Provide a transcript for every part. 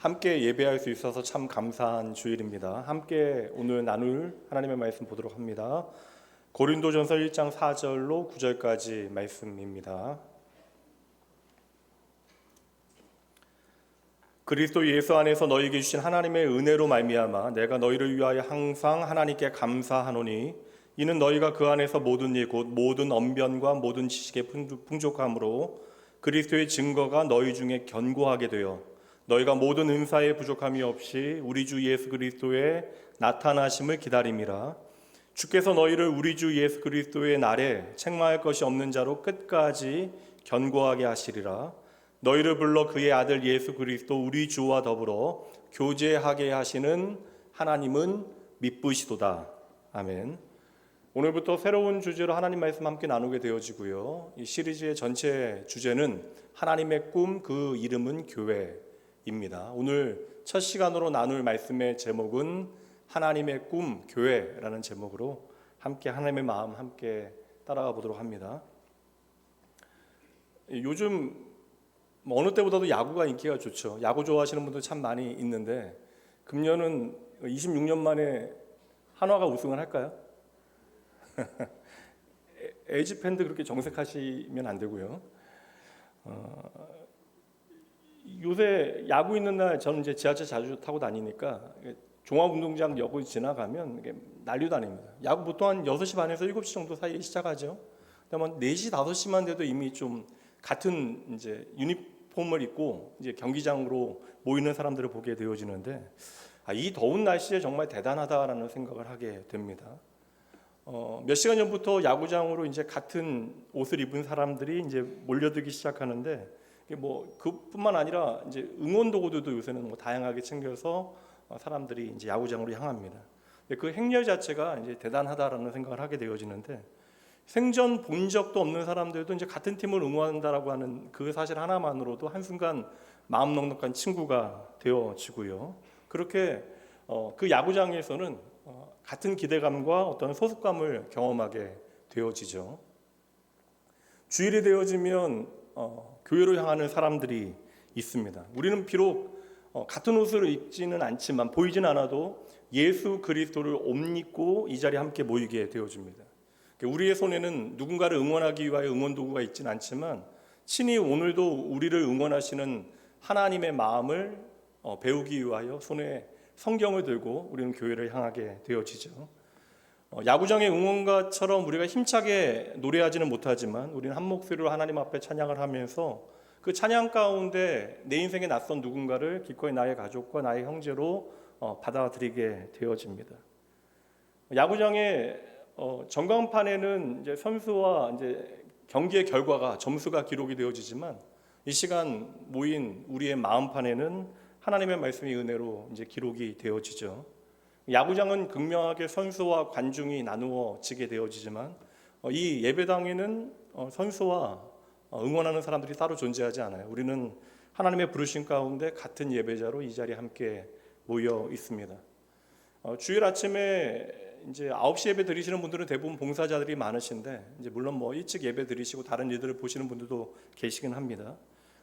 함께 예배할 수 있어서 참 감사한 주일입니다. 함께 오늘 나눌 하나님의 말씀 보도록 합니다. 고린도전서 1장 4절로 9절까지 말씀입니다. 그리스도 예수 안에서 너희에게 주신 하나님의 은혜로 말미암아 내가 너희를 위하여 항상 하나님께 감사하노니 이는 너희가 그 안에서 모든 일 곧 모든 언변과 모든 지식의 풍족함으로 그리스도의 증거가 너희 중에 견고하게 되어 너희가 모든 은사에 부족함이 없이 우리 주 예수 그리스도의 나타나심을 기다림이라. 주께서 너희를 우리 주 예수 그리스도의 날에 책망할 것이 없는 자로 끝까지 견고하게 하시리라. 너희를 불러 그의 아들 예수 그리스도 우리 주와 더불어 교제하게 하시는 하나님은 미쁘시도다. 아멘. 오늘부터 새로운 주제로 하나님 말씀 함께 나누게 되어지고요. 이 시리즈의 전체 주제는 하나님의 꿈, 그 이름은 교회입니다. 오늘 첫 시간으로 나눌 말씀의 제목은 하나님의 꿈, 교회라는 제목으로 함께 하나님의 마음 함께 따라가 보도록 합니다. 요즘 어느 때보다도 야구가 인기가 좋죠. 야구 좋아하시는 분들 참 많이 있는데 금년은 26년 만에 한화가 우승을 할까요? LG 팬들 그렇게 정색하시면 안 되고요. 요새 야구 있는 날 저는 이제 지하철 자주 타고 다니니까 종합운동장역을 지나가면 이게 난리도 아닙니다. 야구 보통 한 6시 반에서 7시 정도 사이에 시작하죠. 그러면 4시, 5시만 돼도 이미 좀 같은 이제 유니폼을 입고 이제 경기장으로 모이는 사람들을 보게 되어지는데 이 더운 날씨에 정말 대단하다라는 생각을 하게 됩니다. 몇 시간 전부터 야구장으로 이제 같은 옷을 입은 사람들이 이제 몰려들기 시작하는데 뭐 그뿐만 아니라 이제 응원 도구들도 요새는 뭐 다양하게 챙겨서 사람들이 이제 야구장으로 향합니다. 그 행렬 자체가 이제 대단하다라는 생각을 하게 되어지는데 생전 본 적도 없는 사람들도 이제 같은 팀을 응원한다라고 하는 그 사실 하나만으로도 한순간 마음 넉넉한 친구가 되어지고요. 그렇게 그 야구장에서는 같은 기대감과 어떤 소속감을 경험하게 되어지죠. 주일이 되어지면 교회로 향하는 사람들이 있습니다. 우리는 비록 같은 옷을 입지는 않지만 보이진 않아도 예수 그리스도를 옷 입고 이 자리에 함께 모이게 되어집니다. 우리의 손에는 누군가를 응원하기 위하여 응원 도구가 있지는 않지만 친히 오늘도 우리를 응원하시는 하나님의 마음을 배우기 위하여 손에 성경을 들고 우리는 교회를 향하게 되어지죠. 야구장의 응원가처럼 우리가 힘차게 노래하지는 못하지만 우리는 한 목소리로 하나님 앞에 찬양을 하면서 그 찬양 가운데 내 인생의 낯선 누군가를 기꺼이 나의 가족과 나의 형제로 받아들이게 되어집니다. 야구장의 전광판에는 이제 선수와 이제 경기의 결과가 점수가 기록이 되어지지만 이 시간 모인 우리의 마음판에는 하나님의 말씀이 은혜로 이제 기록이 되어지죠. 야구장은 극명하게 선수와 관중이 나누어지게 되어지지만 이 예배당에는 선수와 응원하는 사람들이 따로 존재하지 않아요. 우리는 하나님의 부르심 가운데 같은 예배자로 이 자리에 함께 모여 있습니다. 주일 아침에 이제 9시 예배 드리시는 분들은 대부분 봉사자들이 많으신데 이제 물론 뭐 일찍 예배 드리시고 다른 일들을 보시는 분들도 계시긴 합니다.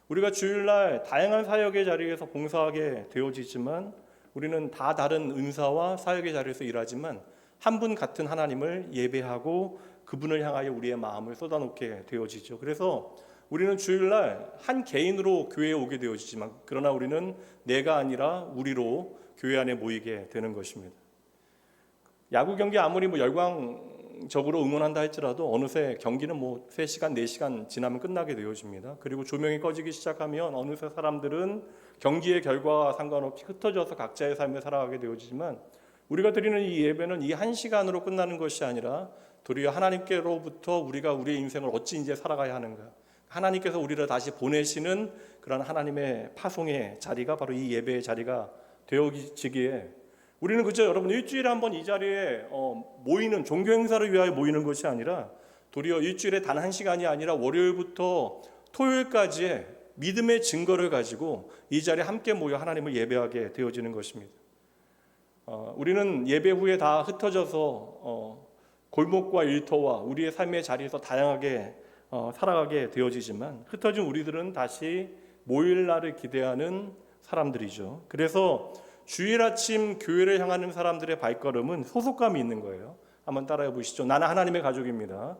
우리가 주일날 다양한 사역의 자리에서 봉사하게 되어지지만 우리는 다 다른 은사와 사역의 자리에서 일하지만 한 분 같은 하나님을 예배하고 그분을 향하여 우리의 마음을 쏟아놓게 되어지죠. 그래서 우리는 주일날 한 개인으로 교회에 오게 되어지지만 그러나 우리는 내가 아니라 우리로 교회 안에 모이게 되는 것입니다. 야구 경기 아무리 뭐 열광적으로 응원한다 할지라도 어느새 경기는 뭐 3시간, 4시간 지나면 끝나게 되어집니다. 그리고 조명이 꺼지기 시작하면 어느새 사람들은 경기의 결과와 상관없이 흩어져서 각자의 삶을 살아가게 되어지지만 우리가 드리는 이 예배는 이 1시간으로 끝나는 것이 아니라 도리어 하나님께로부터 우리가 우리의 인생을 어찌 이제 살아가야 하는가, 하나님께서 우리를 다시 보내시는 그런 하나님의 파송의 자리가 바로 이 예배의 자리가 되어지기에 우리는 그저 여러분 일주일에 한 번 이 자리에 모이는 종교 행사를 위하여 모이는 것이 아니라 도리어 일주일에 단 1시간이 아니라 월요일부터 토요일까지의 믿음의 증거를 가지고 이 자리에 함께 모여 하나님을 예배하게 되어지는 것입니다. 우리는 예배 후에 다 흩어져서 골목과 일터와 우리의 삶의 자리에서 다양하게 살아가게 되어지지만 흩어진 우리들은 다시 모일 날을 기대하는 사람들이죠. 그래서 주일 아침 교회를 향하는 사람들의 발걸음은 소속감이 있는 거예요. 한번 따라해 보시죠. 나는 하나님의 가족입니다.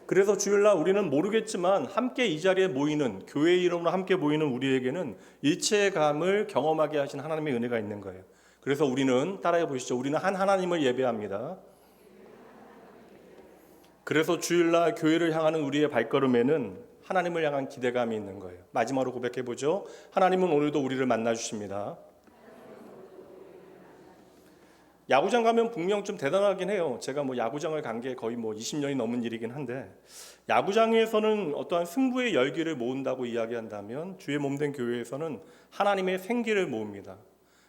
그래서 주일날 우리는 모르겠지만 함께 이 자리에 모이는, 교회 이름으로 함께 모이는 우리에게는 일체감을 경험하게 하신 하나님의 은혜가 있는 거예요. 그래서 우리는, 따라해 보시죠. 우리는 한 하나님을 예배합니다. 그래서 주일날 교회를 향하는 우리의 발걸음에는 하나님을 향한 기대감이 있는 거예요. 마지막으로 고백해 보죠. 하나님은 오늘도 우리를 만나 주십니다. 야구장 가면 분명 좀 대단하긴 해요. 제가 야구장을 간 게 거의 20년이 넘은 일이긴 한데, 야구장에서는 어떠한 승부의 열기를 모은다고 이야기한다면 주의 몸된 교회에서는 하나님의 생기를 모읍니다.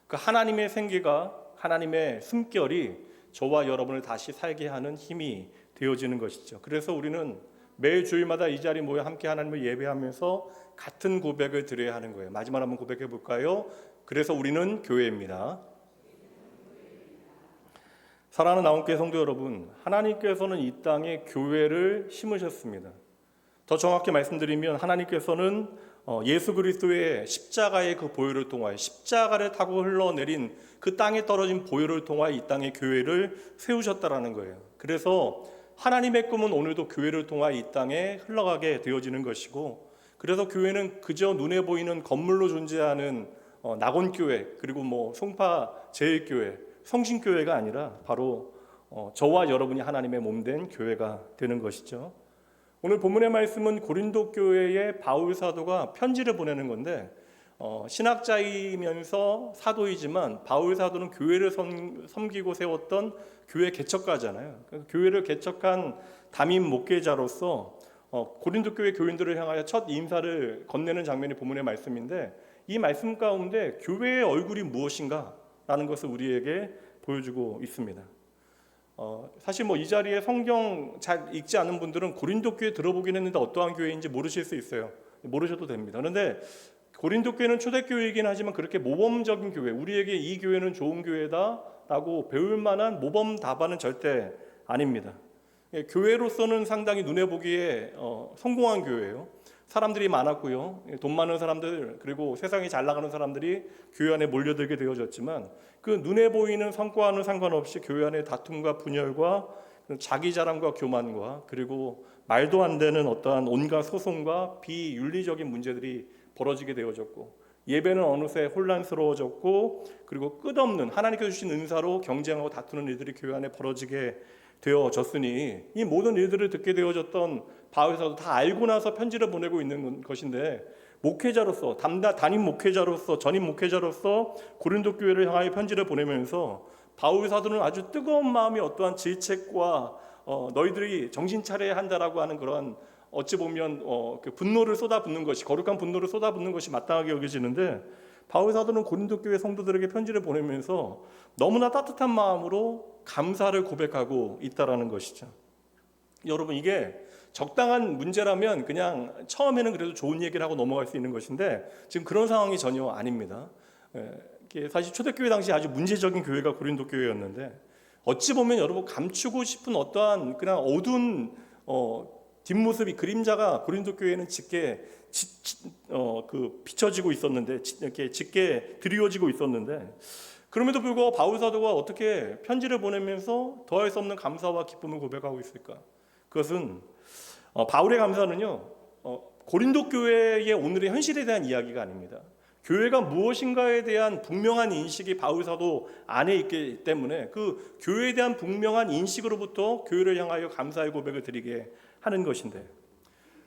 그 하나님의 생기가, 하나님의 숨결이 저와 여러분을 다시 살게 하는 힘이 되어지는 것이죠. 그래서 우리는 매일 주일마다 이 자리에 모여 함께 하나님을 예배하면서 같은 고백을 드려야 하는 거예요. 마지막으로 한번 고백해 볼까요? 그래서 우리는 교회입니다. 사랑하는 나온교회 성도 여러분, 하나님께서는 이 땅에 교회를 심으셨습니다. 더 정확히 말씀드리면 하나님께서는 예수 그리스도의 십자가의 그 보혈을 통하여, 십자가를 타고 흘러내린 그 땅에 떨어진 보혈을 통하여 이 땅에 교회를 세우셨다라는 거예요. 그래서 하나님의 꿈은 오늘도 교회를 통하여 이 땅에 흘러가게 되어지는 것이고, 그래서 교회는 그저 눈에 보이는 건물로 존재하는 낙원교회, 그리고 송파 제일교회, 성신교회가 아니라 바로 저와 여러분이 하나님의 몸된 교회가 되는 것이죠. 오늘 본문의 말씀은 고린도 교회에 바울 사도가 편지를 보내는 건데, 신학자이면서 사도이지만 바울 사도는 교회를 섬기고 세웠던 교회 개척가잖아요. 교회를 개척한 담임 목회자로서 고린도 교회 교인들을 향하여 첫 인사를 건네는 장면이 본문의 말씀인데, 이 말씀 가운데 교회의 얼굴이 무엇인가 라는 것을 우리에게 보여주고 있습니다. 사실 이 자리에 성경 잘 읽지 않은 분들은 고린도 교회 들어보긴 했는데 어떠한 교회인지 모르실 수 있어요. 모르셔도 됩니다. 그런데 고린도 교회는 초대교회이긴 하지만 그렇게 모범적인 교회, 우리에게 이 교회는 좋은 교회다라고 배울 만한 모범 답안은 절대 아닙니다. 교회로서는 상당히 눈에 보기에 성공한 교회예요. 사람들이 많았고요. 돈 많은 사람들, 그리고 세상에 잘 나가는 사람들이 교회 안에 몰려들게 되어졌지만, 그 눈에 보이는 성과와는 상관없이 교회 안에 다툼과 분열과 자기 자랑과 교만과, 그리고 말도 안 되는 어떠한 온갖 소송과 비윤리적인 문제들이 벌어지게 되어졌고, 예배는 어느새 혼란스러워졌고, 그리고 끝없는 하나님께서 주신 은사로 경쟁하고 다투는 일들이 교회 안에 벌어지게 되어졌으니, 이 모든 일들을 듣게 되어졌던 바울 사도 다 알고 나서 편지를 보내고 있는 것인데, 목회자로서, 담임 목회자로서, 전임 목회자로서 고린도 교회를 향하여 편지를 보내면서 바울 사도는 아주 뜨거운 마음이 어떠한 질책과 너희들이 정신 차려야 한다라고 하는 그런, 어찌 보면 그 분노를 쏟아붓는 것이, 거룩한 분노를 쏟아붓는 것이 마땅하게 여겨지는데, 바울 사도는 고린도 교회 성도들에게 편지를 보내면서 너무나 따뜻한 마음으로 감사를 고백하고 있다라는 것이죠. 여러분, 이게 적당한 문제라면 그냥 처음에는 그래도 좋은 얘기를 하고 넘어갈 수 있는 것인데, 지금 그런 상황이 전혀 아닙니다. 사실 초대교회 당시 아주 문제적인 교회가 고린도 교회였는데, 어찌 보면 여러분 감추고 싶은 어떠한 그냥 어두운 뒷모습이, 그림자가 고린도 교회는 짙게 비춰지고 있었는데, 이렇게 짙게 드리워지고 있었는데, 그럼에도 불구하고 바울 사도가 어떻게 편지를 보내면서 더할 수 없는 감사와 기쁨을 고백하고 있을까? 그것은 바울의 감사는요, 고린도 교회의 오늘의 현실에 대한 이야기가 아닙니다. 교회가 무엇인가에 대한 분명한 인식이 바울 사도 안에 있기 때문에 그 교회에 대한 분명한 인식으로부터 교회를 향하여 감사의 고백을 드리게 하는 것인데,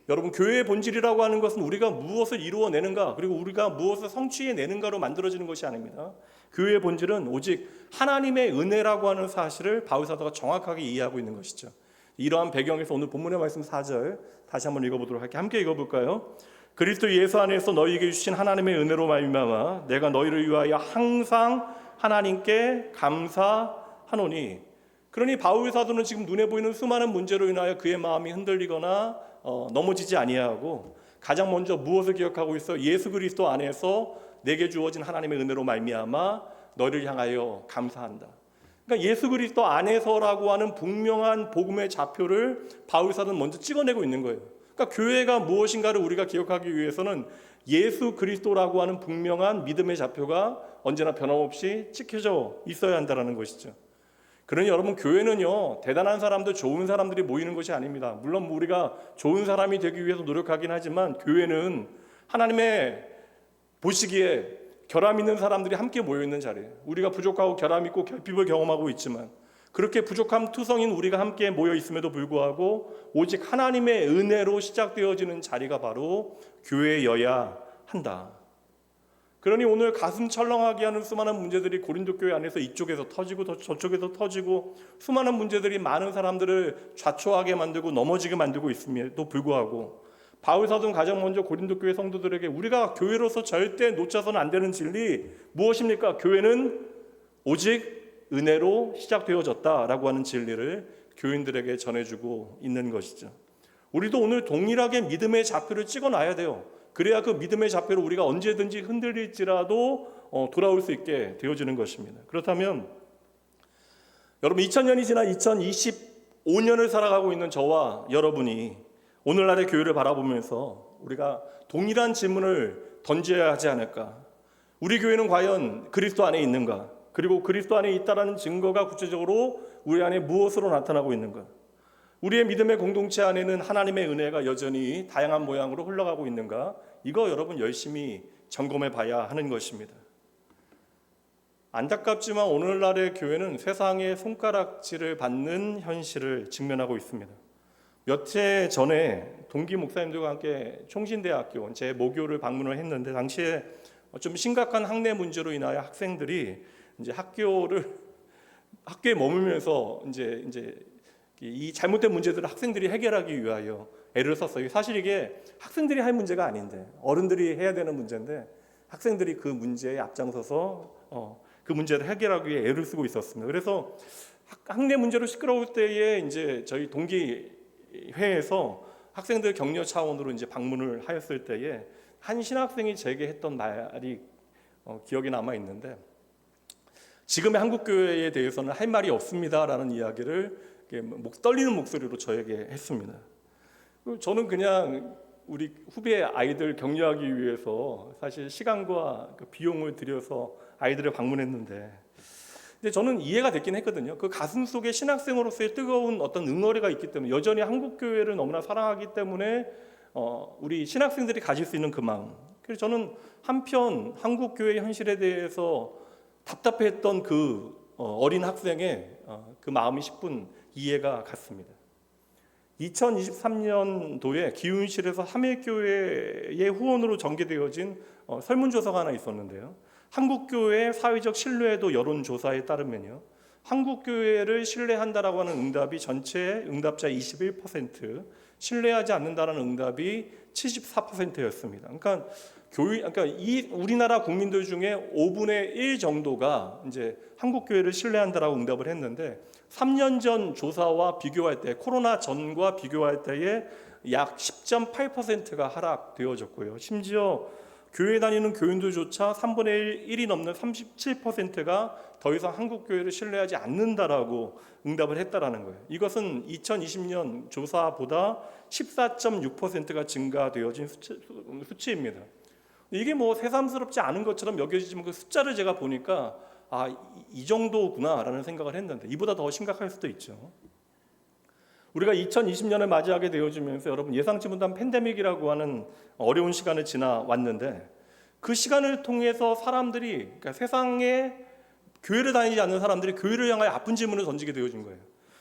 여러분, 교회의 본질이라고 하는 것은 우리가 무엇을 이루어내는가, 그리고 우리가 무엇을 성취해내는가로 만들어지는 것이 아닙니다. 교회의 본질은 오직 하나님의 은혜라고 하는 사실을 바울 사도가 정확하게 이해하고 있는 것이죠. 이러한 배경에서 오늘 본문의 말씀 4절 다시 한번 읽어보도록 할게요. 함께 읽어볼까요? 그리스도 예수 안에서 너희에게 주신 하나님의 은혜로 말미암아 내가 너희를 위하여 항상 하나님께 감사하노니. 그러니 바울 사도는 지금 눈에 보이는 수많은 문제로 인하여 그의 마음이 흔들리거나 넘어지지 아니하고, 가장 먼저 무엇을 기억하고 있어? 예수 그리스도 안에서 내게 주어진 하나님의 은혜로 말미암아 너희를 향하여 감사한다. 그러니까 예수 그리스도 안에서라고 하는 분명한 복음의 좌표를 바울 사도는 먼저 찍어내고 있는 거예요. 그러니까 교회가 무엇인가를 우리가 기억하기 위해서는 예수 그리스도라고 하는 분명한 믿음의 좌표가 언제나 변함없이 찍혀져 있어야 한다는 것이죠. 그러니 여러분, 교회는요, 대단한 사람들, 좋은 사람들이 모이는 것이 아닙니다. 물론 우리가 좋은 사람이 되기 위해서 노력하긴 하지만 교회는 하나님의 보시기에 결함 있는 사람들이 함께 모여있는 자리예요. 우리가 부족하고 결함 있고 결핍을 경험하고 있지만 그렇게 부족함 투성인 우리가 함께 모여 있음에도 불구하고 오직 하나님의 은혜로 시작되어지는 자리가 바로 교회여야 한다. 그러니 오늘 가슴 철렁하게 하는 수많은 문제들이 고린도 교회 안에서 이쪽에서 터지고 저쪽에서 터지고 수많은 문제들이 많은 사람들을 좌초하게 만들고 넘어지게 만들고 있음에도 불구하고 바울 사도는 가장 먼저 고린도 교회 성도들에게 우리가 교회로서 절대 놓쳐서는 안 되는 진리 무엇입니까? 교회는 오직 은혜로 시작되어졌다라고 하는 진리를 교인들에게 전해주고 있는 것이죠. 우리도 오늘 동일하게 믿음의 좌표를 찍어놔야 돼요. 그래야 그 믿음의 좌표로 우리가 언제든지 흔들릴지라도 돌아올 수 있게 되어지는 것입니다. 그렇다면 여러분, 2000년이 지나 2025년을 살아가고 있는 저와 여러분이 오늘날의 교회를 바라보면서 우리가 동일한 질문을 던져야 하지 않을까? 우리 교회는 과연 그리스도 안에 있는가? 그리고 그리스도 안에 있다라는 증거가 구체적으로 우리 안에 무엇으로 나타나고 있는가? 우리의 믿음의 공동체 안에는 하나님의 은혜가 여전히 다양한 모양으로 흘러가고 있는가? 이거 여러분 열심히 점검해 봐야 하는 것입니다. 안타깝지만 오늘날의 교회는 세상의 손가락질을 받는 현실을 직면하고 있습니다. 몇 해 전에 동기 목사님들과 함께 총신대학교 제 모교를 방문을 했는데 당시에 좀 심각한 학내 문제로 인하여 학생들이 이제 학교에 머물면서 이제 이 잘못된 문제들을 학생들이 해결하기 위하여 애를 썼어요. 사실 이게 학생들이 할 문제가 아닌데 어른들이 해야 되는 문제인데 학생들이 그 문제에 앞장서서 그 문제를 해결하기 위해 애를 쓰고 있었습니다. 그래서 학내 문제로 시끄러울 때에 이제 저희 동기회에서 학생들 격려 차원으로 이제 방문을 하였을 때에 한 신학생이 제게 했던 말이 기억에 남아 있는데, 지금의 한국 교회에 대해서는 할 말이 없습니다라는 이야기를 목 떨리는 목소리로 저에게 했습니다. 저는 그냥 우리 후배 아이들 격려하기 위해서 사실 시간과 그 비용을 들여서 아이들을 방문했는데, 근데 저는 이해가 됐긴 했거든요. 그 가슴 속에 신학생으로서의 뜨거운 어떤 응어리가 있기 때문에, 여전히 한국 교회를 너무나 사랑하기 때문에 우리 신학생들이 가질 수 있는 그 마음. 그래서 저는 한편 한국 교회의 현실에 대해서 답답했던 그 어린 학생의 그 마음이 10분 이해가 갔습니다. 2023년도에 기훈실에서 함일교회의 후원으로 전개되어진 설문조사가 하나 있었는데요. 한국교회의 사회적 신뢰도 여론조사에 따르면요, 한국교회를 신뢰한다라고 하는 응답이 전체 응답자의 21%, 신뢰하지 않는다라는 응답이 74%였습니다. 그러니까 우리나라 국민들 중에 5분의 1 정도가 이제 한국교회를 신뢰한다라고 응답을 했는데, 3년 전 조사와 비교할 때, 코로나 전과 비교할 때에 약 10.8%가 하락되어졌고요. 심지어 교회 다니는 교인들조차 3분의 1이 넘는 37%가 더 이상 한국교회를 신뢰하지 않는다라고 응답을 했다라는 거예요. 이것은 2020년 조사보다 14.6%가 증가되어진 수치입니다. 이게 뭐 새삼스럽지 않은 것처럼 여겨지지만 그 숫자를 제가 보니까 이 정도구나라는 생각을 했는데, 이보다 더 심각할 수도 있죠. 우리가 2020년을 맞이하게 되어지면서 여러분, 예상치 못한 팬데믹이라고 하는 어려운 시간을 지나왔는데, 그 시간을 통해서 사람들이, 그러니까 세상에 교회를 다니지 않는 사람들이 교회를 향하여 아픈 질문을 던지게 되어진 거예요.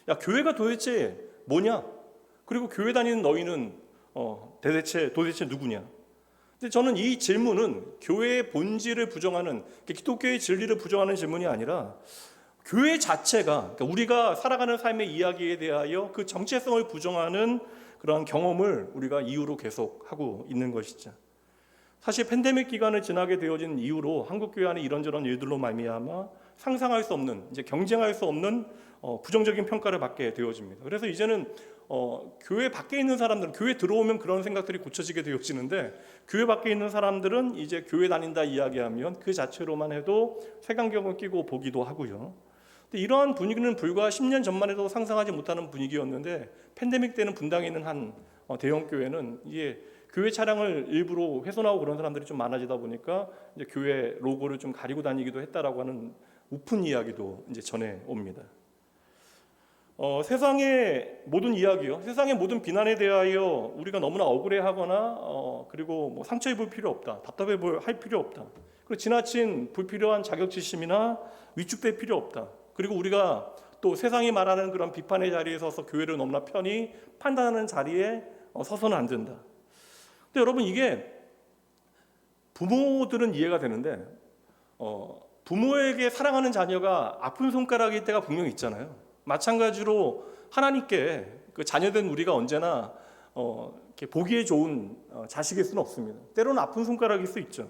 야, 교회가 도대체 뭐냐? 그리고 교회 다니는 너희는 도대체 누구냐? 근데 저는 이 질문은 교회의 본질을 부정하는, 기독교의 진리를 부정하는 질문이 아니라 교회 자체가, 그러니까 우리가 살아가는 삶의 이야기에 대하여 그 정체성을 부정하는 그러한 경험을 우리가 이유로 계속하고 있는 것이죠. 사실 팬데믹 기간을 지나게 되어진 이후로 한국교회 안에 이런저런 일들로 말미암아 상상할 수 없는, 이제 경쟁할 수 없는 부정적인 평가를 받게 되어집니다. 그래서 이제는 교회 밖에 있는 사람들은, 교회 들어오면 그런 생각들이 고쳐지게 되어지는데, 교회 밖에 있는 사람들은 이제 교회 다닌다 이야기하면 그 자체로만 해도 색안경을 끼고 보기도 하고요. 근데 이러한 분위기는 불과 10년 전만 해도 상상하지 못하는 분위기였는데, 팬데믹 때는 분당에 있는 한 대형 교회는 이게 교회 차량을 일부러 훼손하고 그런 사람들이 좀 많아지다 보니까 이제 교회 로고를 좀 가리고 다니기도 했다라고 하는 우픈 이야기도 이제 전해 옵니다. 세상의 모든 이야기요, 세상의 모든 비난에 대하여 우리가 너무나 억울해하거나 그리고 뭐 상처 입을 필요 없다, 답답해 할 필요 없다, 그리고 지나친 불필요한 자격지심이나 위축될 필요 없다. 그리고 우리가 또 세상이 말하는 그런 비판의 자리에 서서 교회를 너무나 편히 판단하는 자리에 서서는 안 된다. 근데 여러분, 이게 부모들은 이해가 되는데 부모에게 사랑하는 자녀가 아픈 손가락일 때가 분명히 있잖아요. 마찬가지로 하나님께 그 자녀된 우리가 언제나 이렇게 보기에 좋은 자식일 수는 없습니다. 때로는 아픈 손가락일 수 있죠.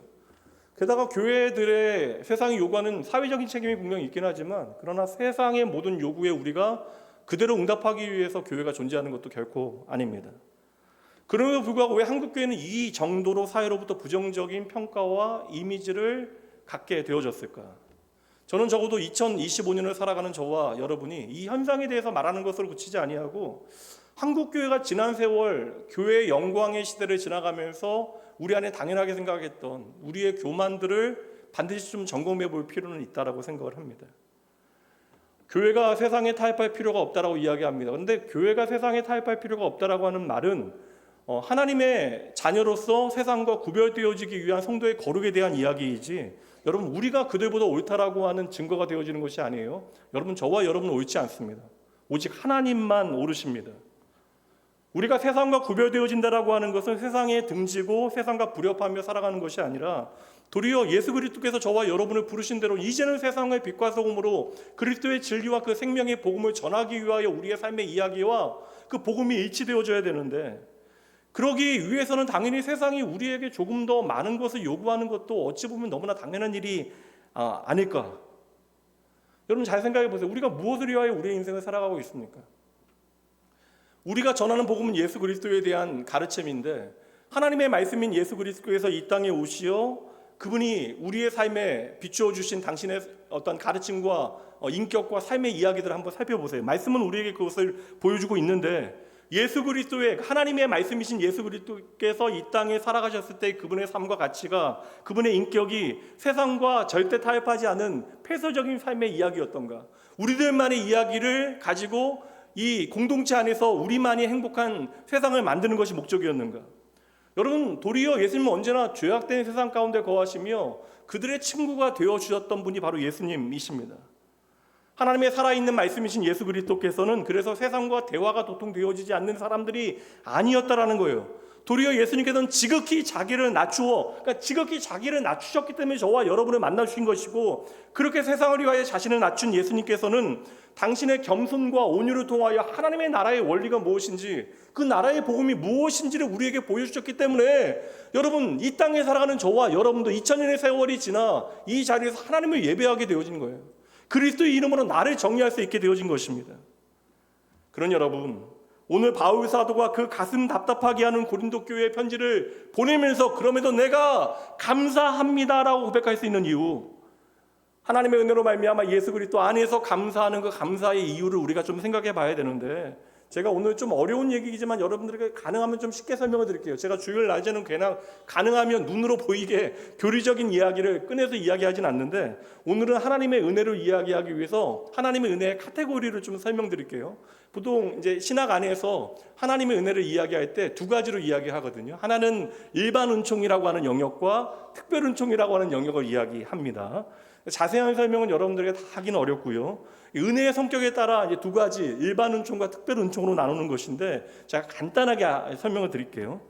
게다가 교회들의 세상이 요구하는 사회적인 책임이 분명히 있긴 하지만, 그러나 세상의 모든 요구에 우리가 그대로 응답하기 위해서 교회가 존재하는 것도 결코 아닙니다. 그럼에도 불구하고 왜 한국 교회는 이 정도로 사회로부터 부정적인 평가와 이미지를 갖게 되어졌을까? 저는 적어도 2025년을 살아가는 저와 여러분이 이 현상에 대해서 말하는 것으로 그치지 아니하고, 한국 교회가 지난 세월 교회의 영광의 시대를 지나가면서 우리 안에 당연하게 생각했던 우리의 교만들을 반드시 좀 점검해 볼 필요는 있다라고 생각을 합니다. 교회가 세상에 타협할 필요가 없다라고 이야기합니다. 그런데 교회가 세상에 타협할 필요가 없다라고 하는 말은 하나님의 자녀로서 세상과 구별되어지기 위한 성도의 거룩에 대한 이야기이지, 여러분, 우리가 그들보다 옳다라고 하는 증거가 되어지는 것이 아니에요. 여러분, 저와 여러분은 옳지 않습니다. 오직 하나님만 옳으십니다. 우리가 세상과 구별되어진다라고 하는 것은 세상에 등지고 세상과 불협하며 살아가는 것이 아니라, 도리어 예수 그리스도께서 저와 여러분을 부르신 대로 이제는 세상의 빛과 소금으로 그리스도의 진리와 그 생명의 복음을 전하기 위하여 우리의 삶의 이야기와 그 복음이 일치되어져야 되는데, 그러기 위해서는 당연히 세상이 우리에게 조금 더 많은 것을 요구하는 것도 어찌 보면 너무나 당연한 일이 아닐까. 여러분, 잘 생각해 보세요. 우리가 무엇을 위하여 우리의 인생을 살아가고 있습니까? 우리가 전하는 복음은 예수 그리스도에 대한 가르침인데, 하나님의 말씀인 예수 그리스도께서 이 땅에 오시어 그분이 우리의 삶에 비추어 주신 당신의 어떤 가르침과 인격과 삶의 이야기들을 한번 살펴보세요. 말씀은 우리에게 그것을 보여주고 있는데, 예수 그리스도의, 하나님의 말씀이신 예수 그리스도께서 이 땅에 살아가셨을 때 그분의 삶과 가치가, 그분의 인격이 세상과 절대 타협하지 않은 폐쇄적인 삶의 이야기였던가? 우리들만의 이야기를 가지고 이 공동체 안에서 우리만이 행복한 세상을 만드는 것이 목적이었는가? 여러분, 도리어 예수님은 언제나 죄악된 세상 가운데 거하시며 그들의 친구가 되어주셨던 분이 바로 예수님이십니다. 하나님의 살아있는 말씀이신 예수 그리스도께서는 그래서 세상과 대화가 도통되어지지 않는 사람들이 아니었다라는 거예요. 도리어 예수님께서는 지극히 자기를 그러니까 지극히 자기를 낮추셨기 때문에 저와 여러분을 만나주신 것이고, 그렇게 세상을 위하여 자신을 낮춘 예수님께서는 당신의 겸손과 온유를 통하여 하나님의 나라의 원리가 무엇인지, 그 나라의 복음이 무엇인지를 우리에게 보여주셨기 때문에, 여러분, 이 땅에 살아가는 저와 여러분도 2000년의 세월이 지나 이 자리에서 하나님을 예배하게 되어진 거예요. 그리스도의 이름으로 나를 정의할 수 있게 되어진 것입니다. 그런 여러분, 오늘 바울 사도가 그 가슴 답답하게 하는 고린도 교회의 편지를 보내면서 그럼에도 내가 감사합니다라고 고백할 수 있는 이유, 하나님의 은혜로 말미암아 예수 그리스도 안에서 감사하는 그 감사의 이유를 우리가 좀 생각해 봐야 되는데, 제가 오늘 좀 어려운 얘기이지만 여러분들에게 가능하면 좀 쉽게 설명을 드릴게요. 제가 주일 낮에는 그냥 가능하면 눈으로 보이게 교리적인 이야기를 꺼내서 이야기하진 않는데, 오늘은 하나님의 은혜를 이야기하기 위해서 하나님의 은혜의 카테고리를 좀 설명드릴게요. 보통 이제 신학 안에서 하나님의 은혜를 이야기할 때 두 가지로 이야기하거든요. 하나는 일반 은총이라고 하는 영역과 특별 은총이라고 하는 영역을 이야기합니다. 자세한 설명은 여러분들에게 다 하기는 어렵고요. 은혜의 성격에 따라 이제 두 가지, 일반 은총과 특별 은총으로 나누는 것인데, 제가 간단하게 설명을 드릴게요.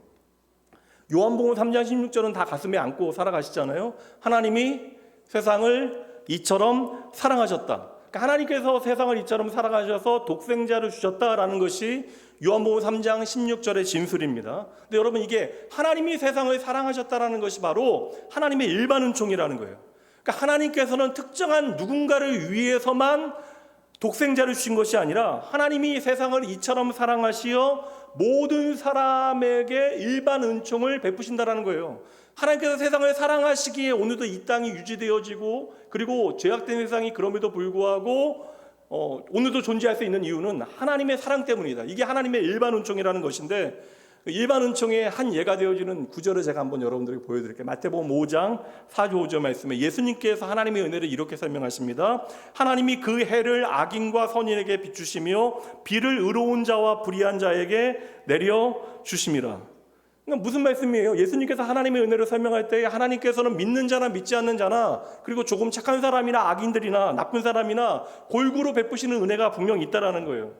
요한복음 3장 16절은 다 가슴에 안고 살아가시잖아요. 하나님이 세상을 이처럼 사랑하셨다. 그러니까 하나님께서 세상을 이처럼 사랑하셔서 독생자를 주셨다라는 것이 요한복음 3장 16절의 진술입니다. 근데 여러분, 이게 하나님이 세상을 사랑하셨다라는 것이 바로 하나님의 일반 은총이라는 거예요. 그러니까 하나님께서는 특정한 누군가를 위해서만 독생자를 주신 것이 아니라, 하나님이 세상을 이처럼 사랑하시어 모든 사람에게 일반 은총을 베푸신다라는 거예요. 하나님께서 세상을 사랑하시기에 오늘도 이 땅이 유지되어지고, 그리고 죄악된 세상이 그럼에도 불구하고 오늘도 존재할 수 있는 이유는 하나님의 사랑 때문이다. 이게 하나님의 일반 은총이라는 것인데, 일반 은총의 한 예가 되어지는 구절을 제가 한번 여러분들에게 보여드릴게요. 마태복음 5장 4절 5절 말씀에 예수님께서 하나님의 은혜를 이렇게 설명하십니다. 하나님이 그 해를 악인과 선인에게 비추시며 비를 의로운 자와 불의한 자에게 내려 주심이라. 그러니까 무슨 말씀이에요? 예수님께서 하나님의 은혜를 설명할 때 하나님께서는 믿는 자나 믿지 않는 자나 그리고 조금 착한 사람이나 악인들이나 나쁜 사람이나 골고루 베푸시는 은혜가 분명히 있다라는 거예요.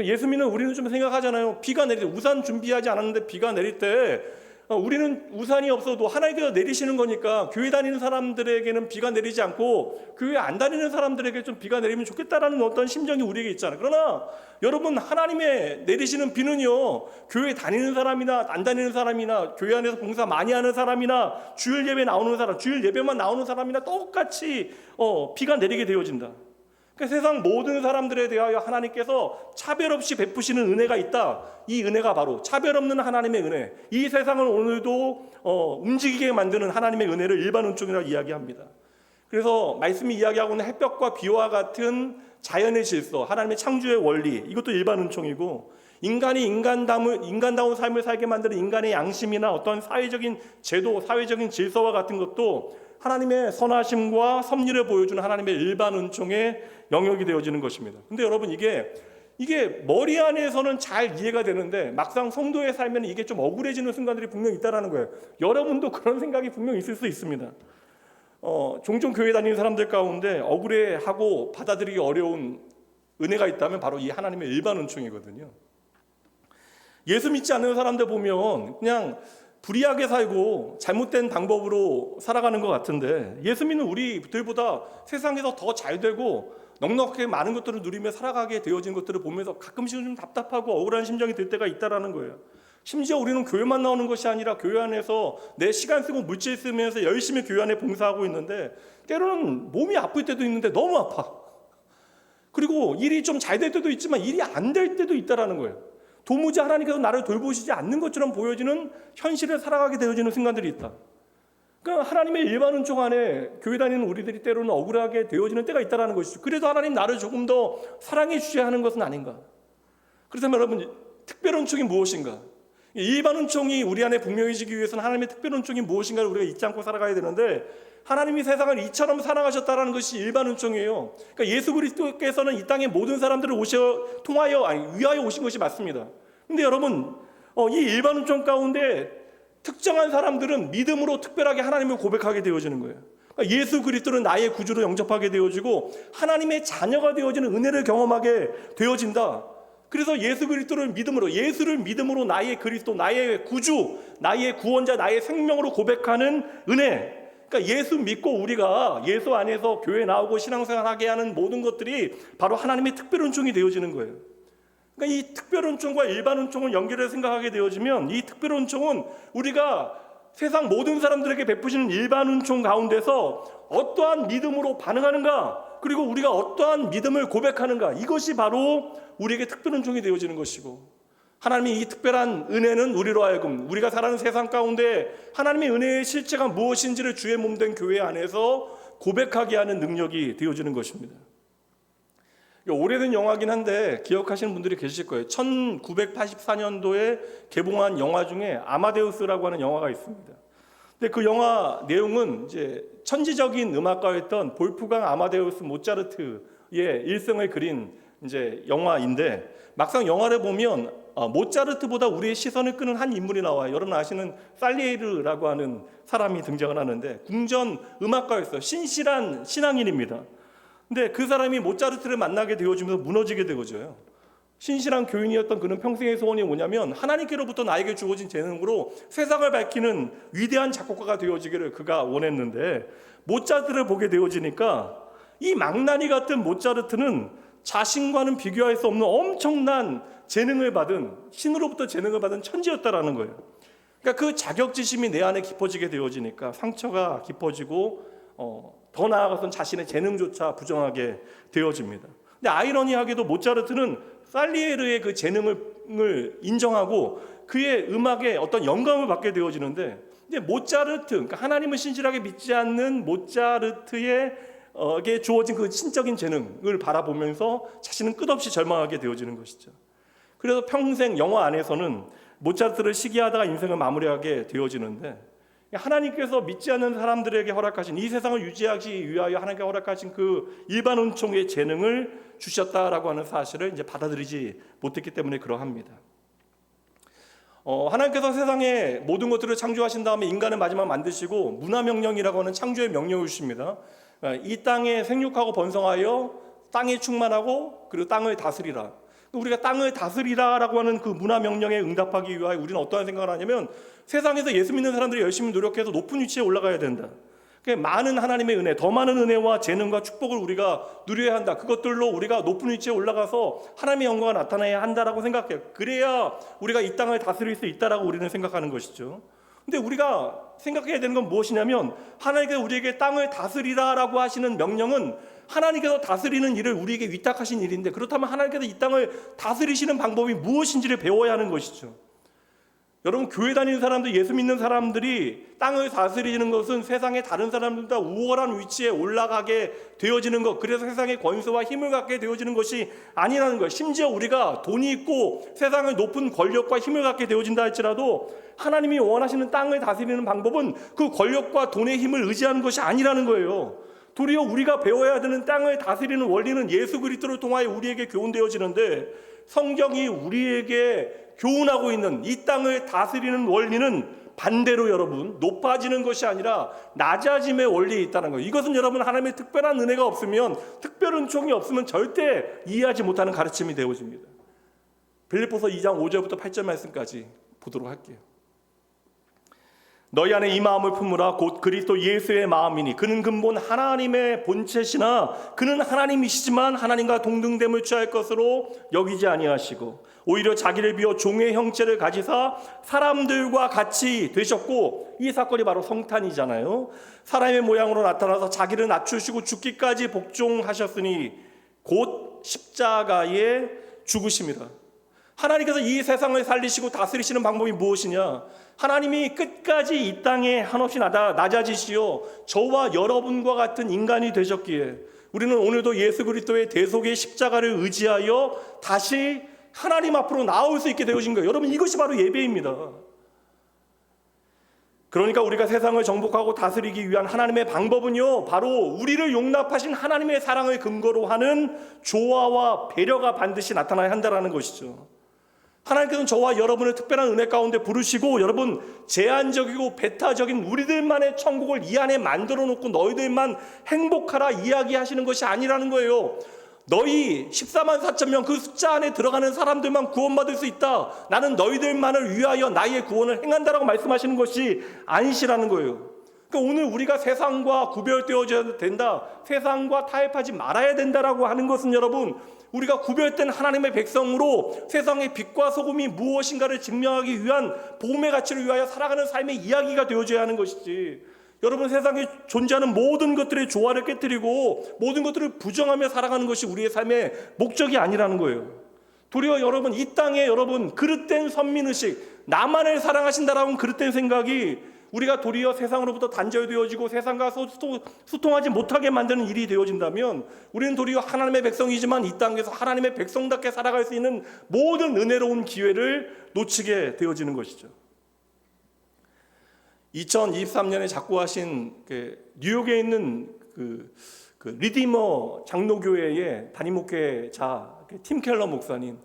예수 믿는 우리는 좀 생각하잖아요. 비가 내릴 때 우산 준비하지 않았는데 비가 내릴 때 우리는 우산이 없어도 하나님께서 내리시는 거니까 교회 다니는 사람들에게는 비가 내리지 않고 교회 안 다니는 사람들에게 좀 비가 내리면 좋겠다라는 어떤 심정이 우리에게 있잖아요. 그러나 여러분, 하나님의 내리시는 비는요, 교회 다니는 사람이나 안 다니는 사람이나 교회 안에서 봉사 많이 하는 사람이나 주일 예배 나오는 사람, 주일 예배만 나오는 사람이나 똑같이 비가 내리게 되어진다. 그러니까 세상 모든 사람들에 대하여 하나님께서 차별 없이 베푸시는 은혜가 있다. 이 은혜가 바로 차별 없는 하나님의 은혜. 이 세상을 오늘도 움직이게 만드는 하나님의 은혜를 일반 은총이라고 이야기합니다. 그래서 말씀이 이야기하고 있는 햇볕과 비와 같은 자연의 질서, 하나님의 창조의 원리, 이것도 일반 은총이고, 인간이 인간다운 삶을 살게 만드는 인간의 양심이나 어떤 사회적인 제도, 사회적인 질서와 같은 것도 하나님의 선하심과 섭리를 보여주는 하나님의 일반 은총의 영역이 되어지는 것입니다. 근데 여러분, 이게 머리 안에서는 잘 이해가 되는데 막상 성도의 삶에는 이게 좀 억울해지는 순간들이 분명히 있다는 거예요. 여러분도 그런 생각이 분명히 있을 수 있습니다. 종종 교회 다니는 사람들 가운데 억울해하고 받아들이기 어려운 은혜가 있다면 바로 이 하나님의 일반 은총이거든요. 예수 믿지 않는 사람들 보면 그냥 불의하게 살고 잘못된 방법으로 살아가는 것 같은데, 예수 믿는 우리들보다 세상에서 더 잘되고 넉넉하게 많은 것들을 누리며 살아가게 되어진 것들을 보면서 가끔씩은 좀 답답하고 억울한 심정이 들 때가 있다라는 거예요. 심지어 우리는 교회만 나오는 것이 아니라 교회 안에서 내 시간 쓰고 물질 쓰면서 열심히 교회 안에 봉사하고 있는데 때로는 몸이 아플 때도 있는데 너무 아파. 그리고 일이 좀 잘 될 때도 있지만 일이 안 될 때도 있다라는 거예요. 도무지 하나님께서 나를 돌보시지 않는 것처럼 보여지는 현실을 살아가게 되어지는 순간들이 있다. 그러니까 하나님의 일반 은총 안에 교회 다니는 우리들이 때로는 억울하게 되어지는 때가 있다는 것이죠. 그래도 하나님 나를 조금 더 사랑해 주셔야 하는 것은 아닌가. 그렇다면 여러분, 특별 은총이 무엇인가? 일반 은총이 우리 안에 분명해지기 위해서는 하나님의 특별 은총이 무엇인가를 우리가 잊지 않고 살아가야 되는데, 하나님이 세상을 이처럼 사랑하셨다는 것이 일반 은총이에요. 그러니까 예수 그리스도께서는 이 땅의 모든 사람들을 위하여 오신 것이 맞습니다. 근데 여러분, 이 일반 은총 가운데 특정한 사람들은 믿음으로 특별하게 하나님을 고백하게 되어지는 거예요. 그러니까 예수 그리스도는 나의 구주로 영접하게 되어지고 하나님의 자녀가 되어지는 은혜를 경험하게 되어진다. 그래서 예수 그리스도를 믿음으로, 예수를 믿음으로 나의 그리스도, 나의 구주, 나의 구원자, 나의 생명으로 고백하는 은혜. 그러니까 예수 믿고 우리가 예수 안에서 교회 나오고 신앙생활하게 하는 모든 것들이 바로 하나님의 특별 은총이 되어지는 거예요. 그러니까 이 특별 은총과 일반 은총을 연결해서 생각하게 되어지면, 이 특별 은총은 우리가 세상 모든 사람들에게 베푸시는 일반 은총 가운데서 어떠한 믿음으로 반응하는가, 그리고 우리가 어떠한 믿음을 고백하는가, 이것이 바로 우리에게 특별 은총이 되어지는 것이고, 하나님의 이 특별한 은혜는 우리로 하여금 우리가 살아가는 세상 가운데 하나님의 은혜의 실체가 무엇인지를 주의 몸된 교회 안에서 고백하게 하는 능력이 되어지는 것입니다. 오래된 영화긴 한데 기억하시는 분들이 계실 거예요. 1984년도에 개봉한 영화 중에 아마데우스라고 하는 영화가 있습니다. 근데 그 영화 내용은 이제 천지적인 음악가였던 볼프강 아마데우스 모차르트의 일생을 그린 이제 영화인데, 막상 영화를 보면 모차르트보다 우리의 시선을 끄는 한 인물이 나와요. 여러분 아시는 살리에르라고 하는 사람이 등장을 하는데, 궁전 음악가였어요. 신실한 신앙인입니다. 근데 그 사람이 모차르트를 만나게 되어지면서 무너지게 되어져요. 신실한 교인이었던 그는 평생의 소원이 뭐냐면 하나님께로부터 나에게 주어진 재능으로 세상을 밝히는 위대한 작곡가가 되어지기를 그가 원했는데, 모차르트를 보게 되어지니까 이 망나니 같은 모차르트는 자신과는 비교할 수 없는 엄청난 재능을 받은, 신으로부터 재능을 받은 천지였다라는 거예요. 그러니까 그 자격지심이 내 안에 깊어지게 되어지니까 상처가 깊어지고 더 나아가서는 자신의 재능조차 부정하게 되어집니다. 근데 아이러니하게도 모차르트는 살리에르의 그 재능을 인정하고 그의 음악에 어떤 영감을 받게 되어지는데, 이제 모차르트, 그러니까 하나님을 신실하게 믿지 않는 모차르트에게 주어진 그 신적인 재능을 바라보면서 자신은 끝없이 절망하게 되어지는 것이죠. 그래서 평생 영화 안에서는 모차르트를 시기하다가 인생을 마무리하게 되어지는데, 하나님께서 믿지 않는 사람들에게 허락하신, 이 세상을 유지하기 위하여 하나님께 허락하신 그 일반 은총의 재능을 주셨다라고 하는 사실을 이제 받아들이지 못했기 때문에 그러합니다. 하나님께서 세상에 모든 것들을 창조하신 다음에 인간을 마지막 만드시고 문화명령이라고 하는 창조의 명령을 주십니다. 이 땅에 생육하고 번성하여 땅에 충만하고 그리고 땅을 다스리라. 우리가 땅을 다스리라라고 하는 그 문화명령에 응답하기 위하여 우리는 어떠한 생각을 하냐면, 세상에서 예수 믿는 사람들이 열심히 노력해서 높은 위치에 올라가야 된다. 많은 하나님의 은혜, 더 많은 은혜와 재능과 축복을 우리가 누려야 한다. 그것들로 우리가 높은 위치에 올라가서 하나님의 영광을 나타내야 한다라고 생각해요. 그래야 우리가 이 땅을 다스릴 수 있다라고 우리는 생각하는 것이죠. 근데 우리가 생각해야 되는 건 무엇이냐면, 하나님께서 우리에게 땅을 다스리라라고 하시는 명령은 하나님께서 다스리는 일을 우리에게 위탁하신 일인데, 그렇다면 하나님께서 이 땅을 다스리시는 방법이 무엇인지를 배워야 하는 것이죠. 여러분, 교회 다니는 사람들, 예수 믿는 사람들이 땅을 다스리는 것은 세상의 다른 사람들보다 우월한 위치에 올라가게 되어지는 것, 그래서 세상의 권세와 힘을 갖게 되어지는 것이 아니라는 거예요. 심지어 우리가 돈이 있고 세상의 높은 권력과 힘을 갖게 되어진다 할지라도 하나님이 원하시는 땅을 다스리는 방법은 그 권력과 돈의 힘을 의지하는 것이 아니라는 거예요. 도리어 우리가 배워야 되는 땅을 다스리는 원리는 예수 그리스도를 통하여 우리에게 교훈되어지는데, 성경이 우리에게 교훈하고 있는 이 땅을 다스리는 원리는 반대로 여러분, 높아지는 것이 아니라 낮아짐의 원리에 있다는 거예요. 이것은 여러분, 하나님의 특별한 은혜가 없으면, 특별 은총이 없으면 절대 이해하지 못하는 가르침이 되어집니다. 빌립보서 2장 5절부터 8절 말씀까지 보도록 할게요. 너희 안에 이 마음을 품으라. 곧 그리스도 예수의 마음이니 그는 근본 하나님의 본체시나 그는 하나님이시지만 하나님과 동등됨을 취할 것으로 여기지 아니하시고 오히려 자기를 비워 종의 형체를 가지사 사람들과 같이 되셨고, 이 사건이 바로 성탄이잖아요. 사람의 모양으로 나타나서 자기를 낮추시고 죽기까지 복종하셨으니 곧 십자가에 죽으심이라. 하나님께서 이 세상을 살리시고 다스리시는 방법이 무엇이냐? 하나님이 끝까지 이 땅에 한없이 낮아지시어 저와 여러분과 같은 인간이 되셨기에 우리는 오늘도 예수 그리스도의 대속의 십자가를 의지하여 다시 하나님 앞으로 나올 수 있게 되어진 거예요. 여러분, 이것이 바로 예배입니다. 그러니까 우리가 세상을 정복하고 다스리기 위한 하나님의 방법은요, 바로 우리를 용납하신 하나님의 사랑을 근거로 하는 조화와 배려가 반드시 나타나야 한다는 것이죠. 하나님께서는 저와 여러분을 특별한 은혜 가운데 부르시고, 여러분, 제한적이고 배타적인 우리들만의 천국을 이 안에 만들어 놓고 너희들만 행복하라 이야기하시는 것이 아니라는 거예요. 너희 14만 4천 명 그 숫자 안에 들어가는 사람들만 구원받을 수 있다. 나는 너희들만을 위하여 나의 구원을 행한다라고 말씀하시는 것이 아니시라는 거예요. 그러니까 오늘 우리가 세상과 구별되어져야 된다, 세상과 타협하지 말아야 된다라고 하는 것은 여러분, 우리가 구별된 하나님의 백성으로 세상의 빛과 소금이 무엇인가를 증명하기 위한 복음의 가치를 위하여 살아가는 삶의 이야기가 되어져야 하는 것이지, 여러분, 세상에 존재하는 모든 것들의 조화를 깨뜨리고 모든 것들을 부정하며 살아가는 것이 우리의 삶의 목적이 아니라는 거예요. 도리어 여러분, 이 땅에 여러분 그릇된 선민의식, 나만을 사랑하신다라는 그릇된 생각이 우리가 도리어 세상으로부터 단절되어지고 세상과 소통하지 못하게 만드는 일이 되어진다면, 우리는 도리어 하나님의 백성이지만 이 땅에서 하나님의 백성답게 살아갈 수 있는 모든 은혜로운 기회를 놓치게 되어지는 것이죠. 2023년에 작고하신 뉴욕에 있는 그 리디머 장로교회의 담임 목회자 팀 켈러 목사님,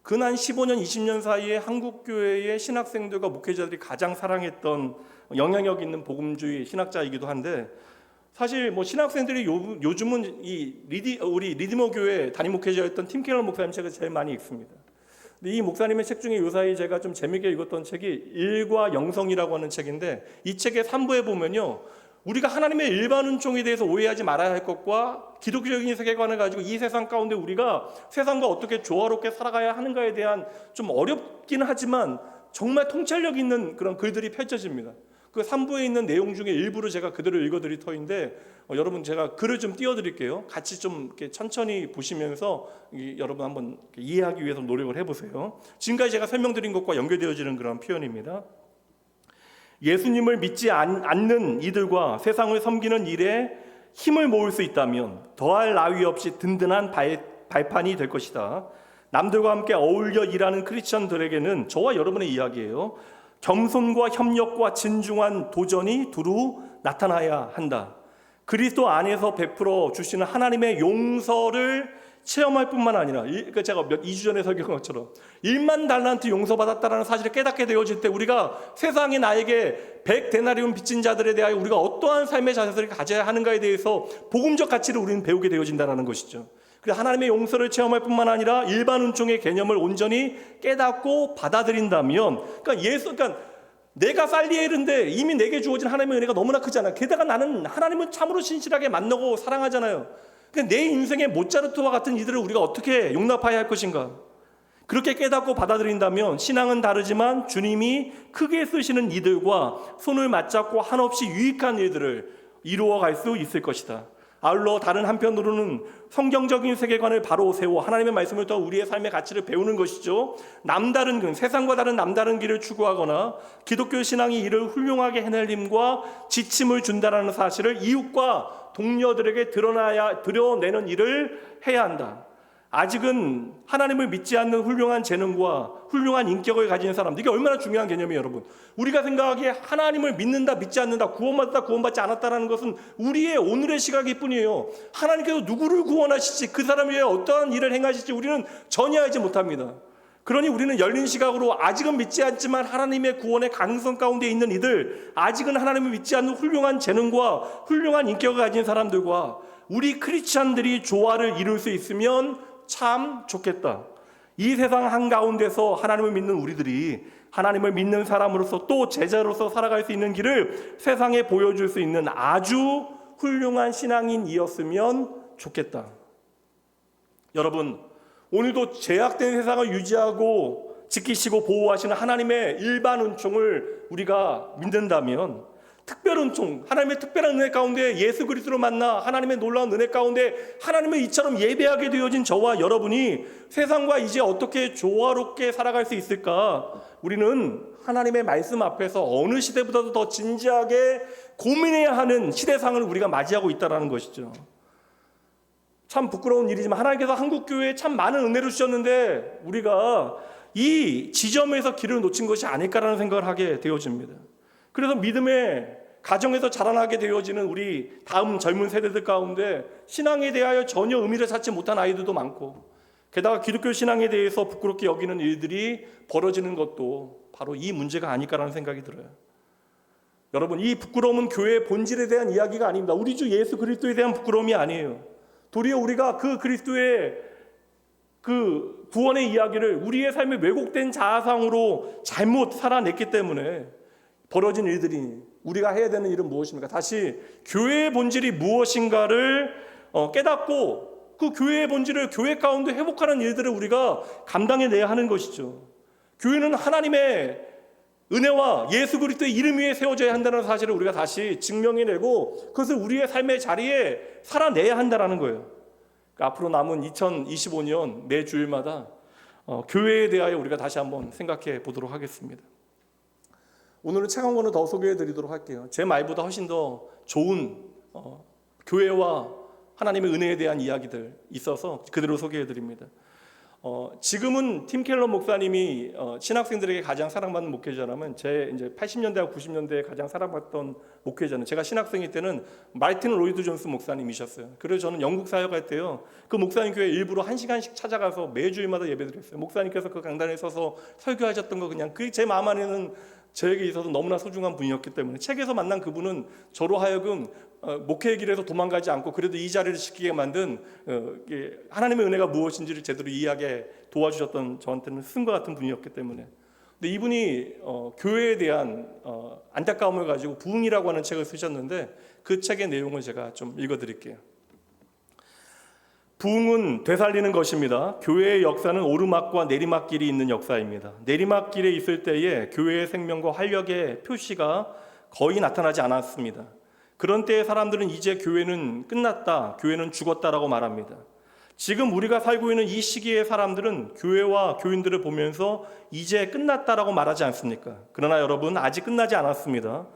근한 15년 20년 사이에 한국교회의 신학생들과 목회자들이 가장 사랑했던 영향력 있는 복음주의 신학자이기도 한데, 사실 뭐 신학생들이 요즘은 우리 리디머 교회 담임 목회자였던 팀 켈러 목사님 책을 제일 많이 읽습니다. 근데 이 목사님의 책 중에 요사이 제가 좀 재밌게 읽었던 책이 일과 영성이라고 하는 책인데, 이 책의 3부에 보면요, 우리가 하나님의 일반 은총에 대해서 오해하지 말아야 할 것과 기독교적인 세계관을 가지고 이 세상 가운데 우리가 세상과 어떻게 조화롭게 살아가야 하는가에 대한 좀 어렵긴 하지만 정말 통찰력 있는 그런 글들이 펼쳐집니다. 그 3부에 있는 내용 중에 일부를 제가 그대로 읽어드릴 터인데, 여러분, 제가 글을 좀 띄워드릴게요. 같이 좀 이렇게 천천히 보시면서 여러분 한번 이해하기 위해서 노력을 해보세요. 지금까지 제가 설명드린 것과 연결되어지는 그런 표현입니다. 예수님을 믿지 않는 이들과 세상을 섬기는 일에 힘을 모을 수 있다면 더할 나위 없이 든든한 발판이 될 것이다. 남들과 함께 어울려 일하는 크리스천들에게는 저와 여러분의 이야기예요. 겸손과 협력과 진중한 도전이 두루 나타나야 한다. 그리스도 안에서 베풀어 주시는 하나님의 용서를 체험할 뿐만 아니라, 그러니까 제가 2주 전에 설교한 것처럼 1만 달란트 용서받았다는 사실을 깨닫게 되어질 때 우리가 세상에 나에게 100데나리온 빚진 자들에 대하여 우리가 어떠한 삶의 자세를 가져야 하는가에 대해서 복음적 가치를 우리는 배우게 되어진다는 것이죠. 그래서 하나님의 용서를 체험할 뿐만 아니라 일반 은총의 개념을 온전히 깨닫고 받아들인다면, 그러니까 내가 살리엘인데 이미 내게 주어진 하나님의 은혜가 너무나 크잖아요. 게다가 나는 하나님을 참으로 신실하게 만나고 사랑하잖아요. 그러니까 내 인생의 모차르트와 같은 이들을 우리가 어떻게 용납해야 할 것인가? 그렇게 깨닫고 받아들인다면 신앙은 다르지만 주님이 크게 쓰시는 이들과 손을 맞잡고 한없이 유익한 일들을 이루어갈 수 있을 것이다. 아울러 다른 한편으로는 성경적인 세계관을 바로 세워 하나님의 말씀을 통해 우리의 삶의 가치를 배우는 것이죠. 남다른 길, 세상과 다른 남다른 길을 추구하거나 기독교 신앙이 이를 훌륭하게 해낼 힘과 지침을 준다는 사실을 이웃과 동료들에게 드러내는 일을 해야 한다. 아직은 하나님을 믿지 않는 훌륭한 재능과 훌륭한 인격을 가진 사람들, 이게 얼마나 중요한 개념이에요, 여러분. 우리가 생각하기에 하나님을 믿는다, 믿지 않는다, 구원받았다, 구원받지 않았다라는 것은 우리의 오늘의 시각일 뿐이에요. 하나님께서 누구를 구원하실지, 그 사람을 위해 어떠한 일을 행하실지 우리는 전혀 알지 못합니다. 그러니 우리는 열린 시각으로 아직은 믿지 않지만 하나님의 구원의 가능성 가운데 있는 이들, 아직은 하나님을 믿지 않는 훌륭한 재능과 훌륭한 인격을 가진 사람들과 우리 크리스찬들이 조화를 이룰 수 있으면 참 좋겠다. 이 세상 한가운데서 하나님을 믿는 우리들이 하나님을 믿는 사람으로서 또 제자로서 살아갈 수 있는 길을 세상에 보여줄 수 있는 아주 훌륭한 신앙인이었으면 좋겠다. 여러분, 오늘도 제약된 세상을 유지하고 지키시고 보호하시는 하나님의 일반 은총을 우리가 믿는다면, 특별 은총, 하나님의 특별한 은혜 가운데 예수 그리스도로 만나 하나님의 놀라운 은혜 가운데 하나님을 이처럼 예배하게 되어진 저와 여러분이 세상과 이제 어떻게 조화롭게 살아갈 수 있을까? 우리는 하나님의 말씀 앞에서 어느 시대보다도 더 진지하게 고민해야 하는 시대상을 우리가 맞이하고 있다는 것이죠. 참 부끄러운 일이지만 하나님께서 한국교회에 참 많은 은혜를 주셨는데 우리가 이 지점에서 길을 놓친 것이 아닐까라는 생각을 하게 되어집니다. 그래서 믿음의 가정에서 자라나게 되어지는 우리 다음 젊은 세대들 가운데 신앙에 대하여 전혀 의미를 찾지 못한 아이들도 많고, 게다가 기독교 신앙에 대해서 부끄럽게 여기는 일들이 벌어지는 것도 바로 이 문제가 아닐까라는 생각이 들어요. 여러분, 이 부끄러움은 교회의 본질에 대한 이야기가 아닙니다. 우리 주 예수 그리스도에 대한 부끄러움이 아니에요. 도리어 우리가 그 그리스도의 그 구원의 이야기를 우리의 삶의 왜곡된 자아상으로 잘못 살아냈기 때문에 벌어진 일들이, 우리가 해야 되는 일은 무엇입니까? 다시 교회의 본질이 무엇인가를 깨닫고 그 교회의 본질을 교회 가운데 회복하는 일들을 우리가 감당해내야 하는 것이죠. 교회는 하나님의 은혜와 예수 그리스도의 이름 위에 세워져야 한다는 사실을 우리가 다시 증명해내고 그것을 우리의 삶의 자리에 살아내야 한다는 거예요. 그러니까 앞으로 남은 2025년 매 주일마다 교회에 대하여 우리가 다시 한번 생각해 보도록 하겠습니다. 오늘은 책 한 권을 더 소개해 드리도록 할게요. 제 말보다 훨씬 더 좋은 교회와 하나님의 은혜에 대한 이야기들 있어서 그대로 소개해 드립니다. 지금은 팀 켈러 목사님이 신학생들에게 가장 사랑받는 목회자라면 제 이제 80년대와 90년대에 가장 사랑받던 목회자는 제가 신학생일 때는 마르틴 로이드 존스 목사님이셨어요. 그래서 저는 영국 사역할 때요, 그 목사님 교회 일부러 1시간씩 찾아가서 매주일마다 예배드렸어요. 목사님께서 그 강단에 서서 설교하셨던 거 그냥 그 제 마음 안에는 저에게 있어서 너무나 소중한 분이었기 때문에 책에서 만난 그분은 저로 하여금 목회의 길에서 도망가지 않고 그래도 이 자리를 지키게 만든 하나님의 은혜가 무엇인지를 제대로 이해하게 도와주셨던 저한테는 스승과 같은 분이었기 때문에. 근데 이분이 교회에 대한 안타까움을 가지고 부흥이라고 하는 책을 쓰셨는데 그 책의 내용을 제가 좀 읽어드릴게요. 부흥은 되살리는 것입니다. 교회의 역사는 오르막과 내리막길이 있는 역사입니다. 내리막길에 있을 때에 교회의 생명과 활력의 표시가 거의 나타나지 않았습니다. 그런 때에 사람들은 이제 교회는 끝났다, 교회는 죽었다라고 말합니다. 지금 우리가 살고 있는 이 시기의 사람들은 교회와 교인들을 보면서 이제 끝났다라고 말하지 않습니까? 그러나 여러분, 아직 끝나지 않았습니다.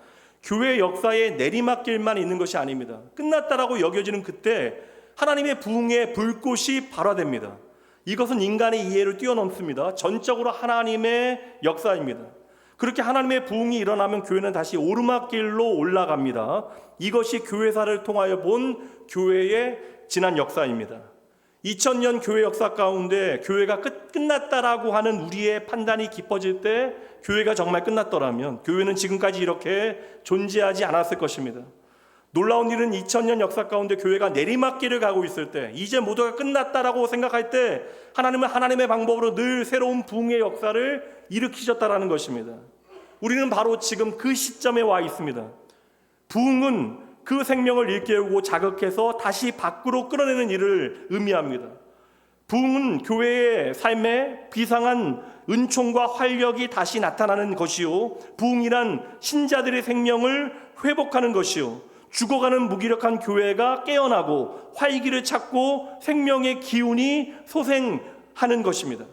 교회 역사에 내리막길만 있는 것이 아닙니다. 끝났다라고 여겨지는 그때 하나님의 부흥의 불꽃이 발화됩니다. 이것은 인간의 이해를 뛰어넘습니다. 전적으로 하나님의 역사입니다. 그렇게 하나님의 부흥이 일어나면 교회는 다시 오르막길로 올라갑니다. 이것이 교회사를 통하여 본 교회의 지난 역사입니다. 2000년 교회 역사 가운데 교회가 끝났다라고 하는 우리의 판단이 깊어질 때 교회가 정말 끝났더라면 교회는 지금까지 이렇게 존재하지 않았을 것입니다. 놀라운 일은 2000년 역사 가운데 교회가 내리막길을 가고 있을 때, 이제 모두가 끝났다라고 생각할 때 하나님은 하나님의 방법으로 늘 새로운 부흥의 역사를 일으키셨다라는 것입니다. 우리는 바로 지금 그 시점에 와 있습니다. 부흥은 그 생명을 일깨우고 자극해서 다시 밖으로 끌어내는 일을 의미합니다. 부흥은 교회의 삶에 비상한 은총과 활력이 다시 나타나는 것이요, 부흥이란 신자들의 생명을 회복하는 것이요, 죽어가는 무기력한 교회가 깨어나고 활기를 찾고 생명의 기운이 소생하는 것입니다.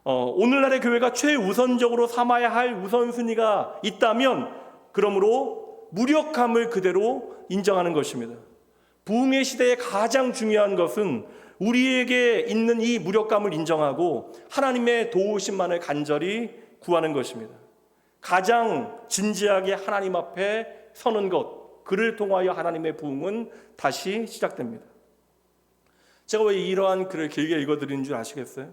오늘날의 교회가 최우선적으로 삼아야 할 우선순위가 있다면 그러므로 무력함을 그대로 인정하는 것입니다. 부흥의 시대에 가장 중요한 것은 우리에게 있는 이 무력감을 인정하고 하나님의 도우심만을 간절히 구하는 것입니다. 가장 진지하게 하나님 앞에 서는 것, 그를 통하여 하나님의 부흥은 다시 시작됩니다. 제가 왜 이러한 글을 길게 읽어드리는 줄 아시겠어요?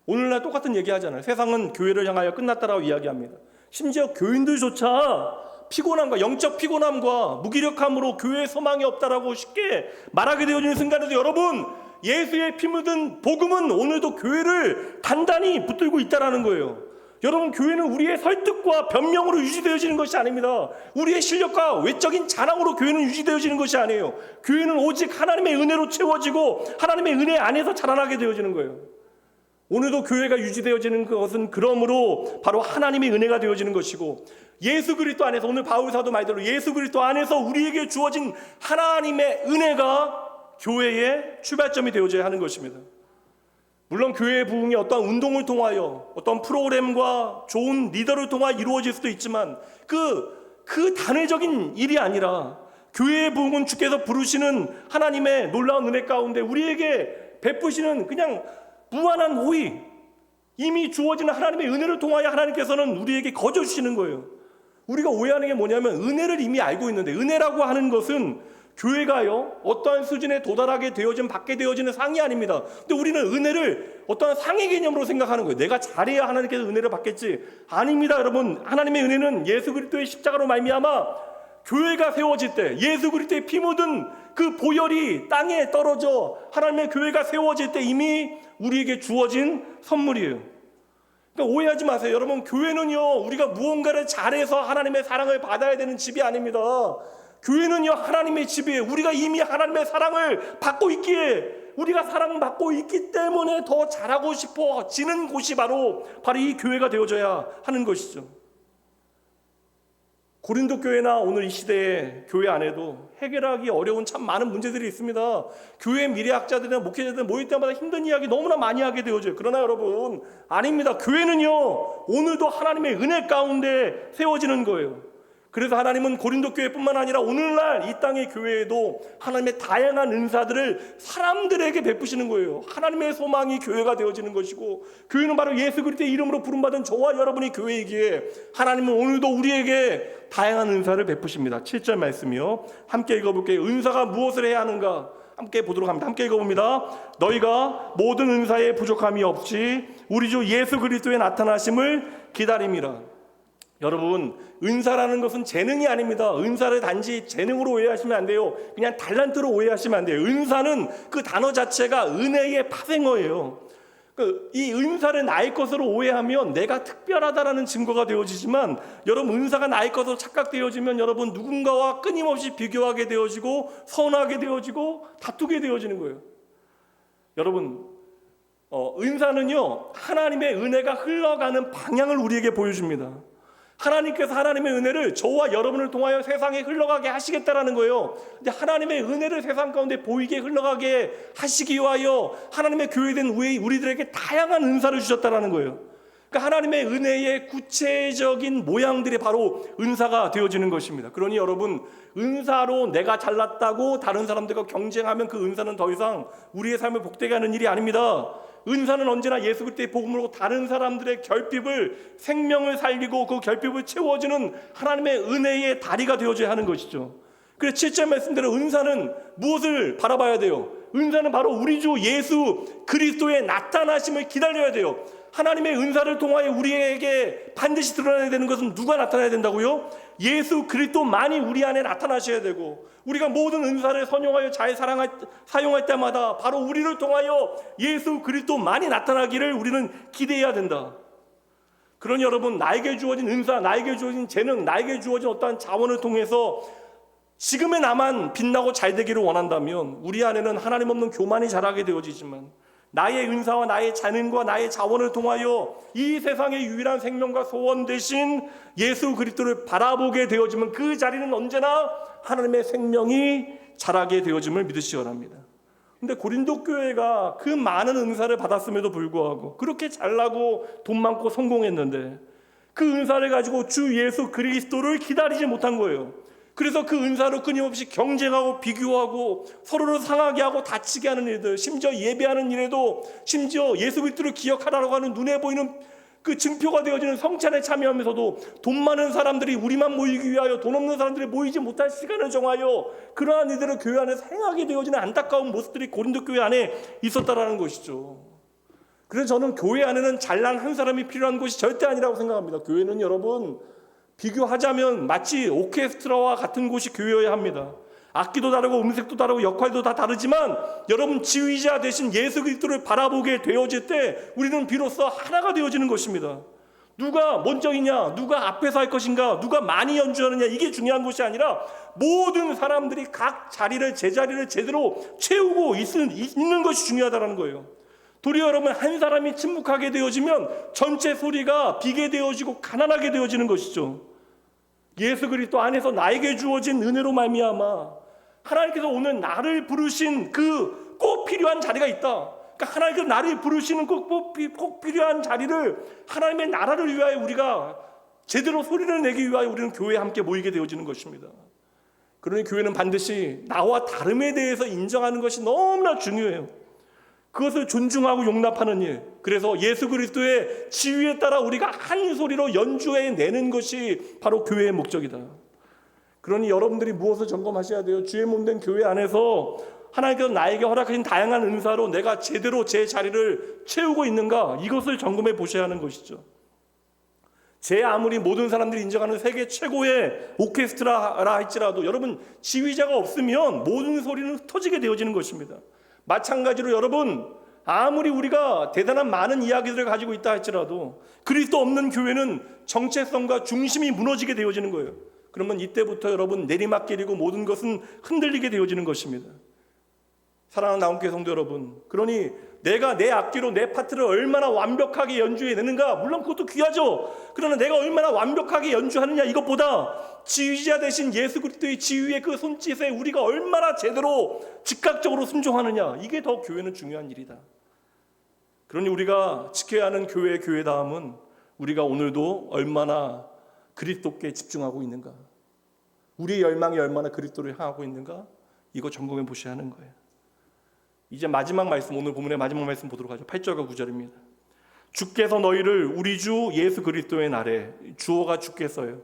오늘날 똑같은 얘기 하잖아요. 세상은 교회를 향하여 끝났다라고 이야기합니다. 심지어 교인들조차 피곤함과 영적 피곤함과 무기력함으로 교회에 소망이 없다라고 쉽게 말하게 되어지는 순간에도 여러분, 예수의 피 묻은 복음은 오늘도 교회를 단단히 붙들고 있다라는 거예요. 여러분, 교회는 우리의 설득과 변명으로 유지되어지는 것이 아닙니다. 우리의 실력과 외적인 자랑으로 교회는 유지되어지는 것이 아니에요. 교회는 오직 하나님의 은혜로 채워지고 하나님의 은혜 안에서 자라나게 되어지는 거예요. 오늘도 교회가 유지되어지는 것은 그러므로 바로 하나님의 은혜가 되어지는 것이고, 예수 그리스도 안에서, 오늘 바울 사도 말대로 예수 그리스도 안에서 우리에게 주어진 하나님의 은혜가 교회의 출발점이 되어져야 하는 것입니다. 물론 교회의 부흥이 어떤 운동을 통하여, 어떤 프로그램과 좋은 리더를 통하여 이루어질 수도 있지만 그 단회적인 일이 아니라 교회의 부흥은 주께서 부르시는 하나님의 놀라운 은혜 가운데 우리에게 베푸시는 그냥 무한한 호의, 이미 주어지는 하나님의 은혜를 통하여 하나님께서는 우리에게 거저 주시는 거예요. 우리가 오해하는 게 뭐냐면 은혜를 이미 알고 있는데, 은혜라고 하는 것은 교회가요 어떠한 수준에 도달하게 되어진, 받게 되어지는 상이 아닙니다. 근데 우리는 은혜를 어떠한 상의 개념으로 생각하는 거예요. 내가 잘해야 하나님께서 은혜를 받겠지. 아닙니다. 여러분, 하나님의 은혜는 예수 그리스도의 십자가로 말미암아 교회가 세워질 때, 예수 그리스도의 피 묻은 그 보혈이 땅에 떨어져 하나님의 교회가 세워질 때 이미 우리에게 주어진 선물이에요. 그러니까 오해하지 마세요. 여러분, 교회는요 우리가 무언가를 잘해서 하나님의 사랑을 받아야 되는 집이 아닙니다. 교회는요 하나님의 집이에요. 우리가 이미 하나님의 사랑을 받고 있기에, 우리가 사랑받고 있기 때문에 더 잘하고 싶어지는 곳이 바로 이 교회가 되어져야 하는 것이죠. 고린도 교회나 오늘 이 시대의 교회 안에도 해결하기 어려운 참 많은 문제들이 있습니다. 교회 미래학자들이나 목회자들 모일 때마다 힘든 이야기 너무나 많이 하게 되어져요. 그러나 여러분, 아닙니다. 교회는요 오늘도 하나님의 은혜 가운데 세워지는 거예요. 그래서 하나님은 고린도 교회뿐만 아니라 오늘날 이 땅의 교회에도 하나님의 다양한 은사들을 사람들에게 베푸시는 거예요. 하나님의 소망이 교회가 되어지는 것이고, 교회는 바로 예수 그리스도의 이름으로 부름받은 저와 여러분이 교회이기에 하나님은 오늘도 우리에게 다양한 은사를 베푸십니다. 7절 말씀이요, 함께 읽어볼게요. 은사가 무엇을 해야 하는가 함께 보도록 합니다. 함께 읽어봅니다. 너희가 모든 은사에 부족함이 없이 우리 주 예수 그리스도의 나타나심을 기다림이라. 여러분, 은사라는 것은 재능이 아닙니다. 은사를 단지 재능으로 오해하시면 안 돼요. 그냥 달란트로 오해하시면 안 돼요. 은사는 그 단어 자체가 은혜의 파생어예요. 이 은사를 나의 것으로 오해하면 내가 특별하다라는 증거가 되어지지만, 여러분, 은사가 나의 것으로 착각되어지면 여러분 누군가와 끊임없이 비교하게 되어지고 서운하게 되어지고 다투게 되어지는 거예요. 여러분, 은사는요 하나님의 은혜가 흘러가는 방향을 우리에게 보여줍니다. 하나님께서 하나님의 은혜를 저와 여러분을 통하여 세상에 흘러가게 하시겠다라는 거예요. 근데 하나님의 은혜를 세상 가운데 보이게 흘러가게 하시기 위하여 하나님의 교회된 우리들에게 다양한 은사를 주셨다라는 거예요. 그러니까 하나님의 은혜의 구체적인 모양들이 바로 은사가 되어지는 것입니다. 그러니 여러분, 은사로 내가 잘났다고 다른 사람들과 경쟁하면 그 은사는 더 이상 우리의 삶을 복되게 하는 일이 아닙니다. 은사는 언제나 예수 그리스도의 복음으로 다른 사람들의 결핍을, 생명을 살리고 그 결핍을 채워주는 하나님의 은혜의 다리가 되어줘야 하는 것이죠. 그래서 7절 말씀대로 은사는 무엇을 바라봐야 돼요? 은사는 바로 우리 주 예수 그리스도의 나타나심을 기다려야 돼요. 하나님의 은사를 통하여 우리에게 반드시 드러나야 되는 것은 누가 나타나야 된다고요? 예수 그리스도만이 우리 안에 나타나셔야 되고, 우리가 모든 은사를 선용하여 잘 사용할 때마다 바로 우리를 통하여 예수 그리스도만이 나타나기를 우리는 기대해야 된다. 그러니 여러분, 나에게 주어진 은사, 나에게 주어진 재능, 나에게 주어진 어떠한 자원을 통해서 지금의 나만 빛나고 잘 되기를 원한다면 우리 안에는 하나님 없는 교만이 자라게 되어지지만, 나의 은사와 나의 재능과 나의 자원을 통하여 이 세상의 유일한 생명과 소원 되신 예수 그리스도를 바라보게 되어지면 그 자리는 언제나 하나님의 생명이 자라게 되어짐을 믿으시기 바랍니다. 근데 고린도 교회가 그 많은 은사를 받았음에도 불구하고 그렇게 잘나고 돈 많고 성공했는데 그 은사를 가지고 주 예수 그리스도를 기다리지 못한 거예요. 그래서 그 은사로 끊임없이 경쟁하고 비교하고 서로를 상하게 하고 다치게 하는 일들, 심지어 예배하는 일에도 심지어 예수 그리스도를 기억하라고 하는 눈에 보이는 그 증표가 되어지는 성찬에 참여하면서도 돈 많은 사람들이 우리만 모이기 위하여 돈 없는 사람들이 모이지 못할 시간을 정하여 그러한 일들을 교회 안에서 행하게 되어지는 안타까운 모습들이 고린도 교회 안에 있었다라는 것이죠. 그래서 저는 교회 안에는 잘난 한 사람이 필요한 것이 절대 아니라고 생각합니다. 교회는 여러분, 비교하자면 마치 오케스트라와 같은 곳이 교회여야 합니다. 악기도 다르고 음색도 다르고 역할도 다 다르지만 여러분, 지휘자 되신 예수 그리스도를 바라보게 되어질 때 우리는 비로소 하나가 되어지는 것입니다. 누가 먼저이냐, 누가 앞에서 할 것인가, 누가 많이 연주하느냐, 이게 중요한 것이 아니라 모든 사람들이 각 자리를, 제자리를 제대로 채우고 있는 것이 중요하다는 거예요. 도리어 여러분, 한 사람이 침묵하게 되어지면 전체 소리가 비게 되어지고 가난하게 되어지는 것이죠. 예수 그리스도 안에서 나에게 주어진 은혜로 말미암아 하나님께서 오늘 나를 부르신 그 꼭 필요한 자리가 있다. 그러니까 하나님께서 나를 부르시는 그 꼭 필요한 자리를 하나님의 나라를 위하여 우리가 제대로 소리를 내기 위하여 우리는 교회에 함께 모이게 되어지는 것입니다. 그러니 교회는 반드시 나와 다름에 대해서 인정하는 것이 너무나 중요해요. 그것을 존중하고 용납하는 일, 그래서 예수 그리스도의 지위에 따라 우리가 한 소리로 연주해내는 것이 바로 교회의 목적이다. 그러니 여러분들이 무엇을 점검하셔야 돼요? 주의 몸된 교회 안에서 하나님께서 나에게 허락하신 다양한 은사로 내가 제대로 제 자리를 채우고 있는가, 이것을 점검해 보셔야 하는 것이죠. 제 아무리 모든 사람들이 인정하는 세계 최고의 오케스트라라 할지라도 여러분, 지휘자가 없으면 모든 소리는 흩어지게 되어지는 것입니다. 마찬가지로 여러분, 아무리 우리가 대단한 많은 이야기들을 가지고 있다 할지라도 그리스도 없는 교회는 정체성과 중심이 무너지게 되어지는 거예요. 그러면 이때부터 여러분, 내리막길이고 모든 것은 흔들리게 되어지는 것입니다. 사랑하는 나온교회 성도 여러분, 그러니 내가 내 악기로 내 파트를 얼마나 완벽하게 연주해내는가, 물론 그것도 귀하죠. 그러나 내가 얼마나 완벽하게 연주하느냐, 이것보다 지휘자 되신 예수 그리스도의 지휘의 그 손짓에 우리가 얼마나 제대로 즉각적으로 순종하느냐, 이게 더 교회는 중요한 일이다. 그러니 우리가 지켜야 하는 교회의 교회다움은 우리가 오늘도 얼마나 그리스도께 집중하고 있는가, 우리의 열망이 얼마나 그리스도를 향하고 있는가, 이거 점검해 보셔야 하는 거예요. 이제 마지막 말씀, 오늘 본문의 마지막 말씀 보도록 하죠. 8절과 9절입니다. 주께서 너희를 우리 주 예수 그리스도의 날에, 주어가 주께서요,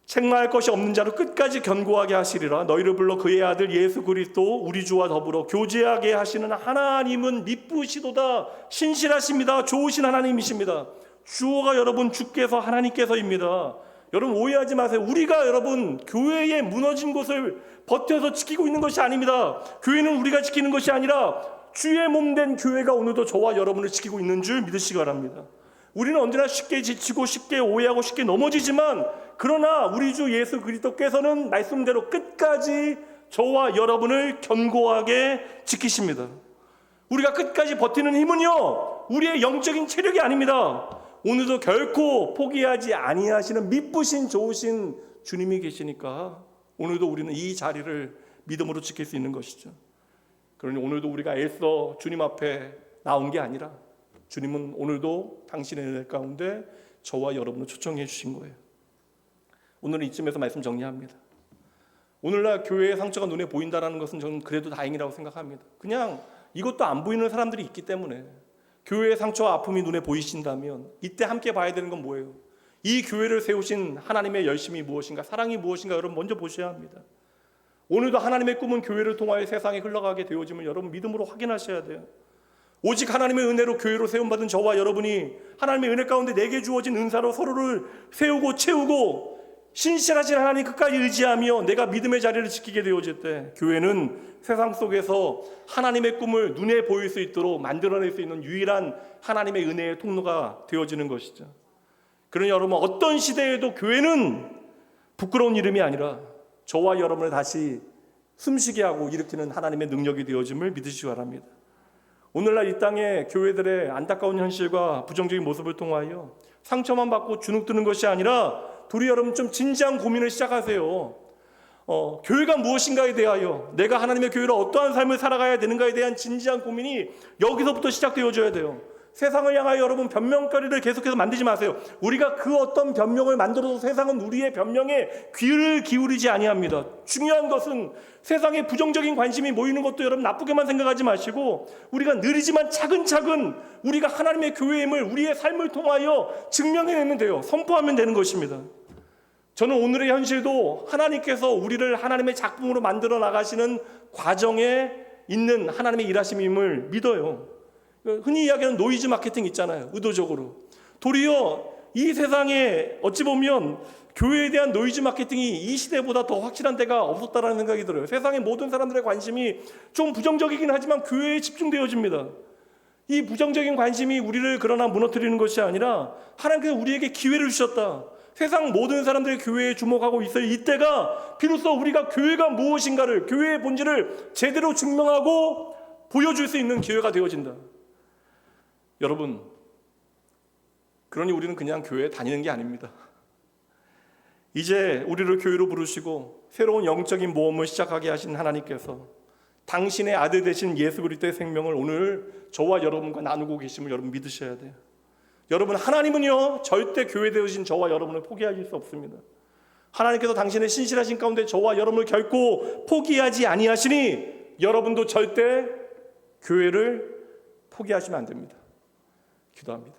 책망할 것이 없는 자로 끝까지 견고하게 하시리라. 너희를 불러 그의 아들 예수 그리스도 우리 주와 더불어 교제하게 하시는 하나님은 미쁘시도다. 신실하십니다. 좋으신 하나님이십니다. 주어가 여러분, 주께서 하나님께서입니다. 여러분, 오해하지 마세요. 우리가 여러분 교회의 무너진 곳을 버텨서 지키고 있는 것이 아닙니다. 교회는 우리가 지키는 것이 아니라 주의 몸된 교회가 오늘도 저와 여러분을 지키고 있는 줄 믿으시기 바랍니다. 우리는 언제나 쉽게 지치고 쉽게 오해하고 쉽게 넘어지지만, 그러나 우리 주 예수 그리스도께서는 말씀대로 끝까지 저와 여러분을 견고하게 지키십니다. 우리가 끝까지 버티는 힘은요, 우리의 영적인 체력이 아닙니다. 오늘도 결코 포기하지 아니하시는 미쁘신 좋으신 주님이 계시니까 오늘도 우리는 이 자리를 믿음으로 지킬 수 있는 것이죠. 그러니 오늘도 우리가 애써 주님 앞에 나온 게 아니라 주님은 오늘도 당신의 은혜 가운데 저와 여러분을 초청해 주신 거예요. 오늘은 이쯤에서 말씀 정리합니다. 오늘날 교회의 상처가 눈에 보인다는 것은 저는 그래도 다행이라고 생각합니다. 그냥 이것도 안 보이는 사람들이 있기 때문에 교회의 상처와 아픔이 눈에 보이신다면 이때 함께 봐야 되는 건 뭐예요? 이 교회를 세우신 하나님의 열심이 무엇인가, 사랑이 무엇인가 여러분 먼저 보셔야 합니다. 오늘도 하나님의 꿈은 교회를 통하여 세상에 흘러가게 되어짐을 여러분 믿음으로 확인하셔야 돼요. 오직 하나님의 은혜로 교회로 세움받은 저와 여러분이 하나님의 은혜 가운데 내게 주어진 은사로 서로를 세우고 채우고 신실하신 하나님 끝까지 의지하며 내가 믿음의 자리를 지키게 되어질 때 교회는 세상 속에서 하나님의 꿈을 눈에 보일 수 있도록 만들어낼 수 있는 유일한 하나님의 은혜의 통로가 되어지는 것이죠. 그러니 여러분 어떤 시대에도 교회는 부끄러운 이름이 아니라 저와 여러분을 다시 숨쉬게 하고 일으키는 하나님의 능력이 되어짐을 믿으시기 바랍니다. 오늘날 이 땅의 교회들의 안타까운 현실과 부정적인 모습을 통하여 상처만 받고 주눅드는 것이 아니라 우리 여러분 좀 진지한 고민을 시작하세요. 교회가 무엇인가에 대하여 내가 하나님의 교회로 어떠한 삶을 살아가야 되는가에 대한 진지한 고민이 여기서부터 시작되어져야 돼요. 세상을 향하여 여러분 변명거리를 계속해서 만들지 마세요. 우리가 그 어떤 변명을 만들어도 세상은 우리의 변명에 귀를 기울이지 아니합니다. 중요한 것은 세상에 부정적인 관심이 모이는 것도 여러분 나쁘게만 생각하지 마시고 우리가 느리지만 차근차근 우리가 하나님의 교회임을 우리의 삶을 통하여 증명해내면 돼요. 선포하면 되는 것입니다. 저는 오늘의 현실도 하나님께서 우리를 하나님의 작품으로 만들어 나가시는 과정에 있는 하나님의 일하심임을 믿어요. 흔히 이야기하는 노이즈 마케팅 있잖아요. 의도적으로. 도리어 이 세상에 어찌 보면 교회에 대한 노이즈 마케팅이 이 시대보다 더 확실한 때가 없었다라는 생각이 들어요. 세상의 모든 사람들의 관심이 좀 부정적이긴 하지만 교회에 집중되어집니다. 이 부정적인 관심이 우리를 그러나 무너뜨리는 것이 아니라 하나님께서 우리에게 기회를 주셨다. 세상 모든 사람들이 교회에 주목하고 있어요. 이때가 비로소 우리가 교회가 무엇인가를, 교회의 본질을 제대로 증명하고 보여줄 수 있는 기회가 되어진다. 여러분, 그러니 우리는 그냥 교회에 다니는 게 아닙니다. 이제 우리를 교회로 부르시고 새로운 영적인 모험을 시작하게 하신 하나님께서 당신의 아들 되신 예수 그리스도의 생명을 오늘 저와 여러분과 나누고 계심을 여러분 믿으셔야 돼요. 여러분, 하나님은요 절대 교회 되어진 저와 여러분을 포기하실 수 없습니다. 하나님께서 당신의 신실하신 가운데 저와 여러분을 결코 포기하지 아니하시니 여러분도 절대 교회를 포기하시면 안 됩니다. 기도합니다.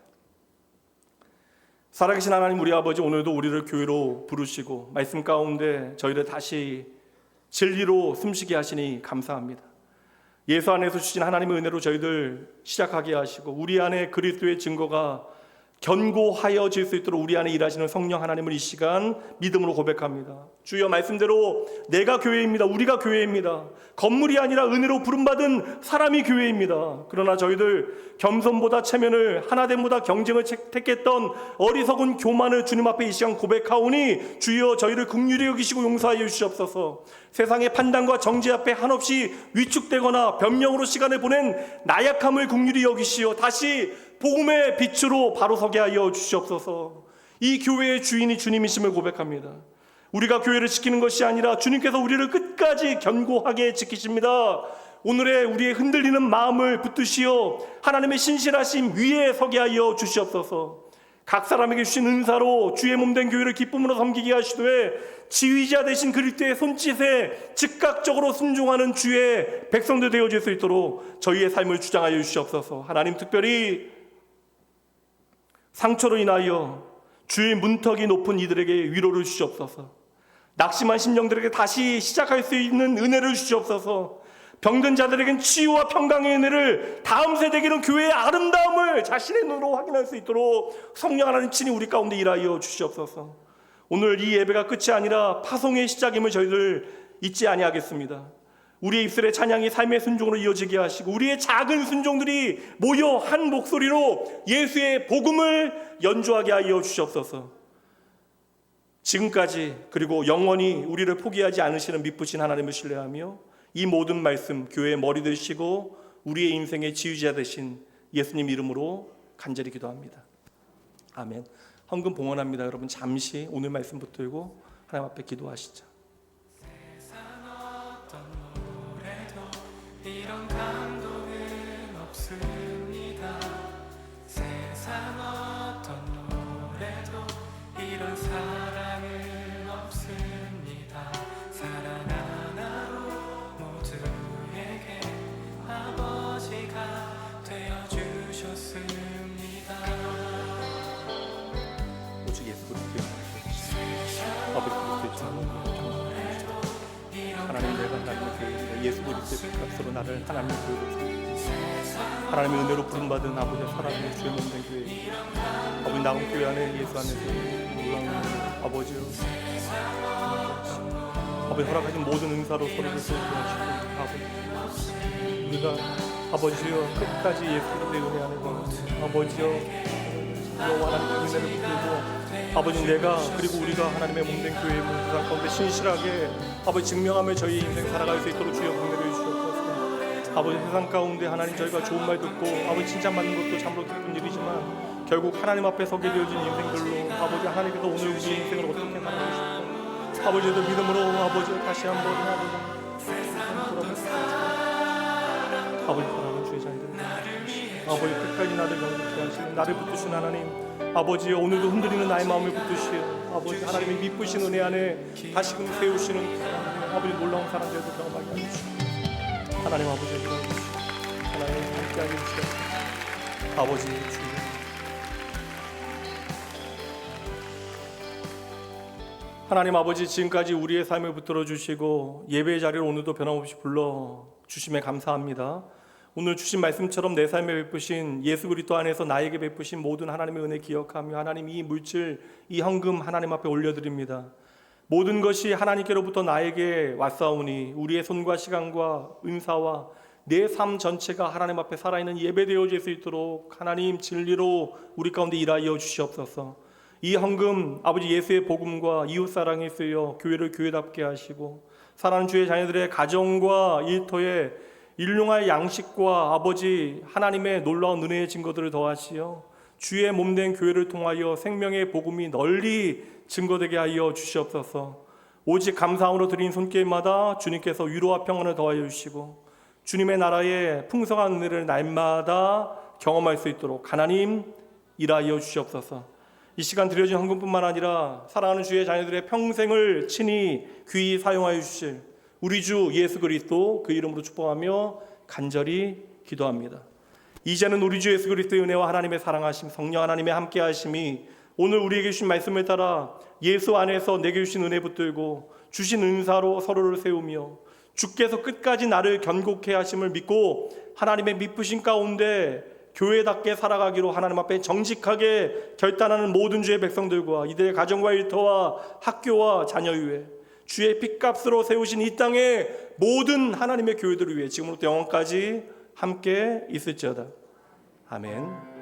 살아계신 하나님 우리 아버지, 오늘도 우리를 교회로 부르시고 말씀 가운데 저희를 다시 진리로 숨쉬게 하시니 감사합니다. 예수 안에서 주신 하나님의 은혜로 저희들 시작하게 하시고 우리 안에 그리스도의 증거가 견고하여질 수 있도록 우리 안에 일하시는 성령 하나님을 이 시간 믿음으로 고백합니다. 주여, 말씀대로 내가 교회입니다. 우리가 교회입니다. 건물이 아니라 은혜로 부름받은 사람이 교회입니다. 그러나 저희들 겸손보다 체면을, 하나됨보다 경쟁을 택했던 어리석은 교만을 주님 앞에 이 시간 고백하오니 주여 저희를 긍휼히 여기시고 용서하여 주시옵소서. 세상의 판단과 정죄 앞에 한없이 위축되거나 변명으로 시간을 보낸 나약함을 긍휼히 여기시어 다시 복음의 빛으로 바로 서게 하여 주시옵소서. 이 교회의 주인이 주님이심을 고백합니다. 우리가 교회를 지키는 것이 아니라 주님께서 우리를 끝까지 견고하게 지키십니다. 오늘의 우리의 흔들리는 마음을 붙드시어 하나님의 신실하심 위에 서게 하여 주시옵소서. 각 사람에게 주신 은사로 주의 몸된 교회를 기쁨으로 섬기게 하시되 지휘자 되신 그리스도의 손짓에 즉각적으로 순종하는 주의 백성들 되어질 수 있도록 저희의 삶을 주장하여 주시옵소서. 하나님, 특별히 상처로 인하여 주의 문턱이 높은 이들에게 위로를 주시옵소서. 낙심한 심령들에게 다시 시작할 수 있는 은혜를 주시옵소서. 병든 자들에겐 치유와 평강의 은혜를, 다음 세대에게는 교회의 아름다움을 자신의 눈으로 확인할 수 있도록 성령 하나님 친히 우리 가운데 일하여 주시옵소서. 오늘 이 예배가 끝이 아니라 파송의 시작임을 저희들 잊지 아니하겠습니다. 우리의 입술의 찬양이 삶의 순종으로 이어지게 하시고 우리의 작은 순종들이 모여 한 목소리로 예수의 복음을 연주하게 하여 주시옵소서. 지금까지 그리고 영원히 우리를 포기하지 않으시는 미쁘신 하나님을 신뢰하며 이 모든 말씀 교회의 머리 되시고 우리의 인생의 지휘자 되신 예수님 이름으로 간절히 기도합니다. 아멘. 헌금 봉헌합니다. 여러분 잠시 오늘 말씀 붙들고 하나님 앞에 기도하시죠. 이런 감동은 없습니다. 세상 어떤 노래도 이런 사랑은 없습니다. 사랑 하나로 모두에게 아버지 예수 그리스도의 피값으로 나를 하나님의 교회로 세우시고 하나님의 은혜로 부름받은 아버지의 사랑의 주의 몸된 교회, 아버지 나온 교회 안에 예수 안에서 놀라운 아버지요, 아버지 허락하신 모든 은사로 서로를 세우게 하시고 아버지 우리가 아버지여 끝까지 예수 그리스도의 은혜 안에서 아버지여 하나님의 은혜를 붙들고 아버지 내가 그리고 우리가 하나님의 몸된 교회의 세상 가운데 신실하게 아버지 증명하며 저희 인생 살아갈 수 있도록 주여 복내려 주시옵소서. 아버지 세상 가운데 하나님 저희가 좋은 말 듣고 아버지 칭찬받는 것도 참으로 기쁜 일이지만 결국 하나님 앞에 서게 되어진 인생들로 아버지 하나님께서 오늘 우리 인생을 어떻게 살아가고 싶어 아버지도 믿음으로 아버지 다시 한번 아버지 사랑하는 주의 자녀들 아버지 끝까지 나를 영접케 하시는 나를 붙드신 하나님 아버지여 오늘도 흔들리는 나의 마음을 붙드시어 아버지 하나님의 미쁘신 은혜 안에 다시금 세우시는 아버지 놀라운 사랑 되어서 경험하게 하시옵소서. 하나님 아버지의 도와주시옵소서. 하나님 함께하게 주시옵소서. 아버지 주 하나님 아버지 지금까지 우리의 삶을 붙들어 주시고 예배의 자리를 오늘도 변함없이 불러 주심에 감사합니다. 오늘 주신 말씀처럼 내 삶에 베푸신 예수 그리스도 안에서 나에게 베푸신 모든 하나님의 은혜 기억하며 하나님 이 물질, 이 헌금 하나님 앞에 올려드립니다. 모든 것이 하나님께로부터 나에게 왔사오니 우리의 손과 시간과 은사와 내 삶 전체가 하나님 앞에 살아있는 예배되어질 수 있도록 하나님 진리로 우리 가운데 일하여 주시옵소서. 이 헌금 아버지 예수의 복음과 이웃사랑에 쓰여 교회를 교회답게 하시고 사랑하는 주의 자녀들의 가정과 일터에 일용할 양식과 아버지 하나님의 놀라운 은혜의 증거들을 더하시어 주의 몸된 교회를 통하여 생명의 복음이 널리 증거되게 하여 주시옵소서. 오직 감사함으로 드린 손길마다 주님께서 위로와 평안을 더하여 주시고 주님의 나라의 풍성한 은혜를 날마다 경험할 수 있도록 하나님 일하여 주시옵소서. 이 시간 드려진 헌금뿐만 아니라 사랑하는 주의 자녀들의 평생을 친히 귀히 사용하여 주실 우리 주 예수 그리스도 그 이름으로 축복하며 간절히 기도합니다. 이제는 우리 주 예수 그리스도의 은혜와 하나님의 사랑하심 성령 하나님의 함께하심이 오늘 우리에게 주신 말씀을 따라 예수 안에서 내게 주신 은혜 붙들고 주신 은사로 서로를 세우며 주께서 끝까지 나를 견고케 하심을 믿고 하나님의 미쁘신 가운데 교회답게 살아가기로 하나님 앞에 정직하게 결단하는 모든 주의 백성들과 이들의 가정과 일터와 학교와 자녀 위에 주의 핏값으로 세우신 이 땅의 모든 하나님의 교회들을 위해 지금부터 영원까지 함께 있을지어다. 아멘.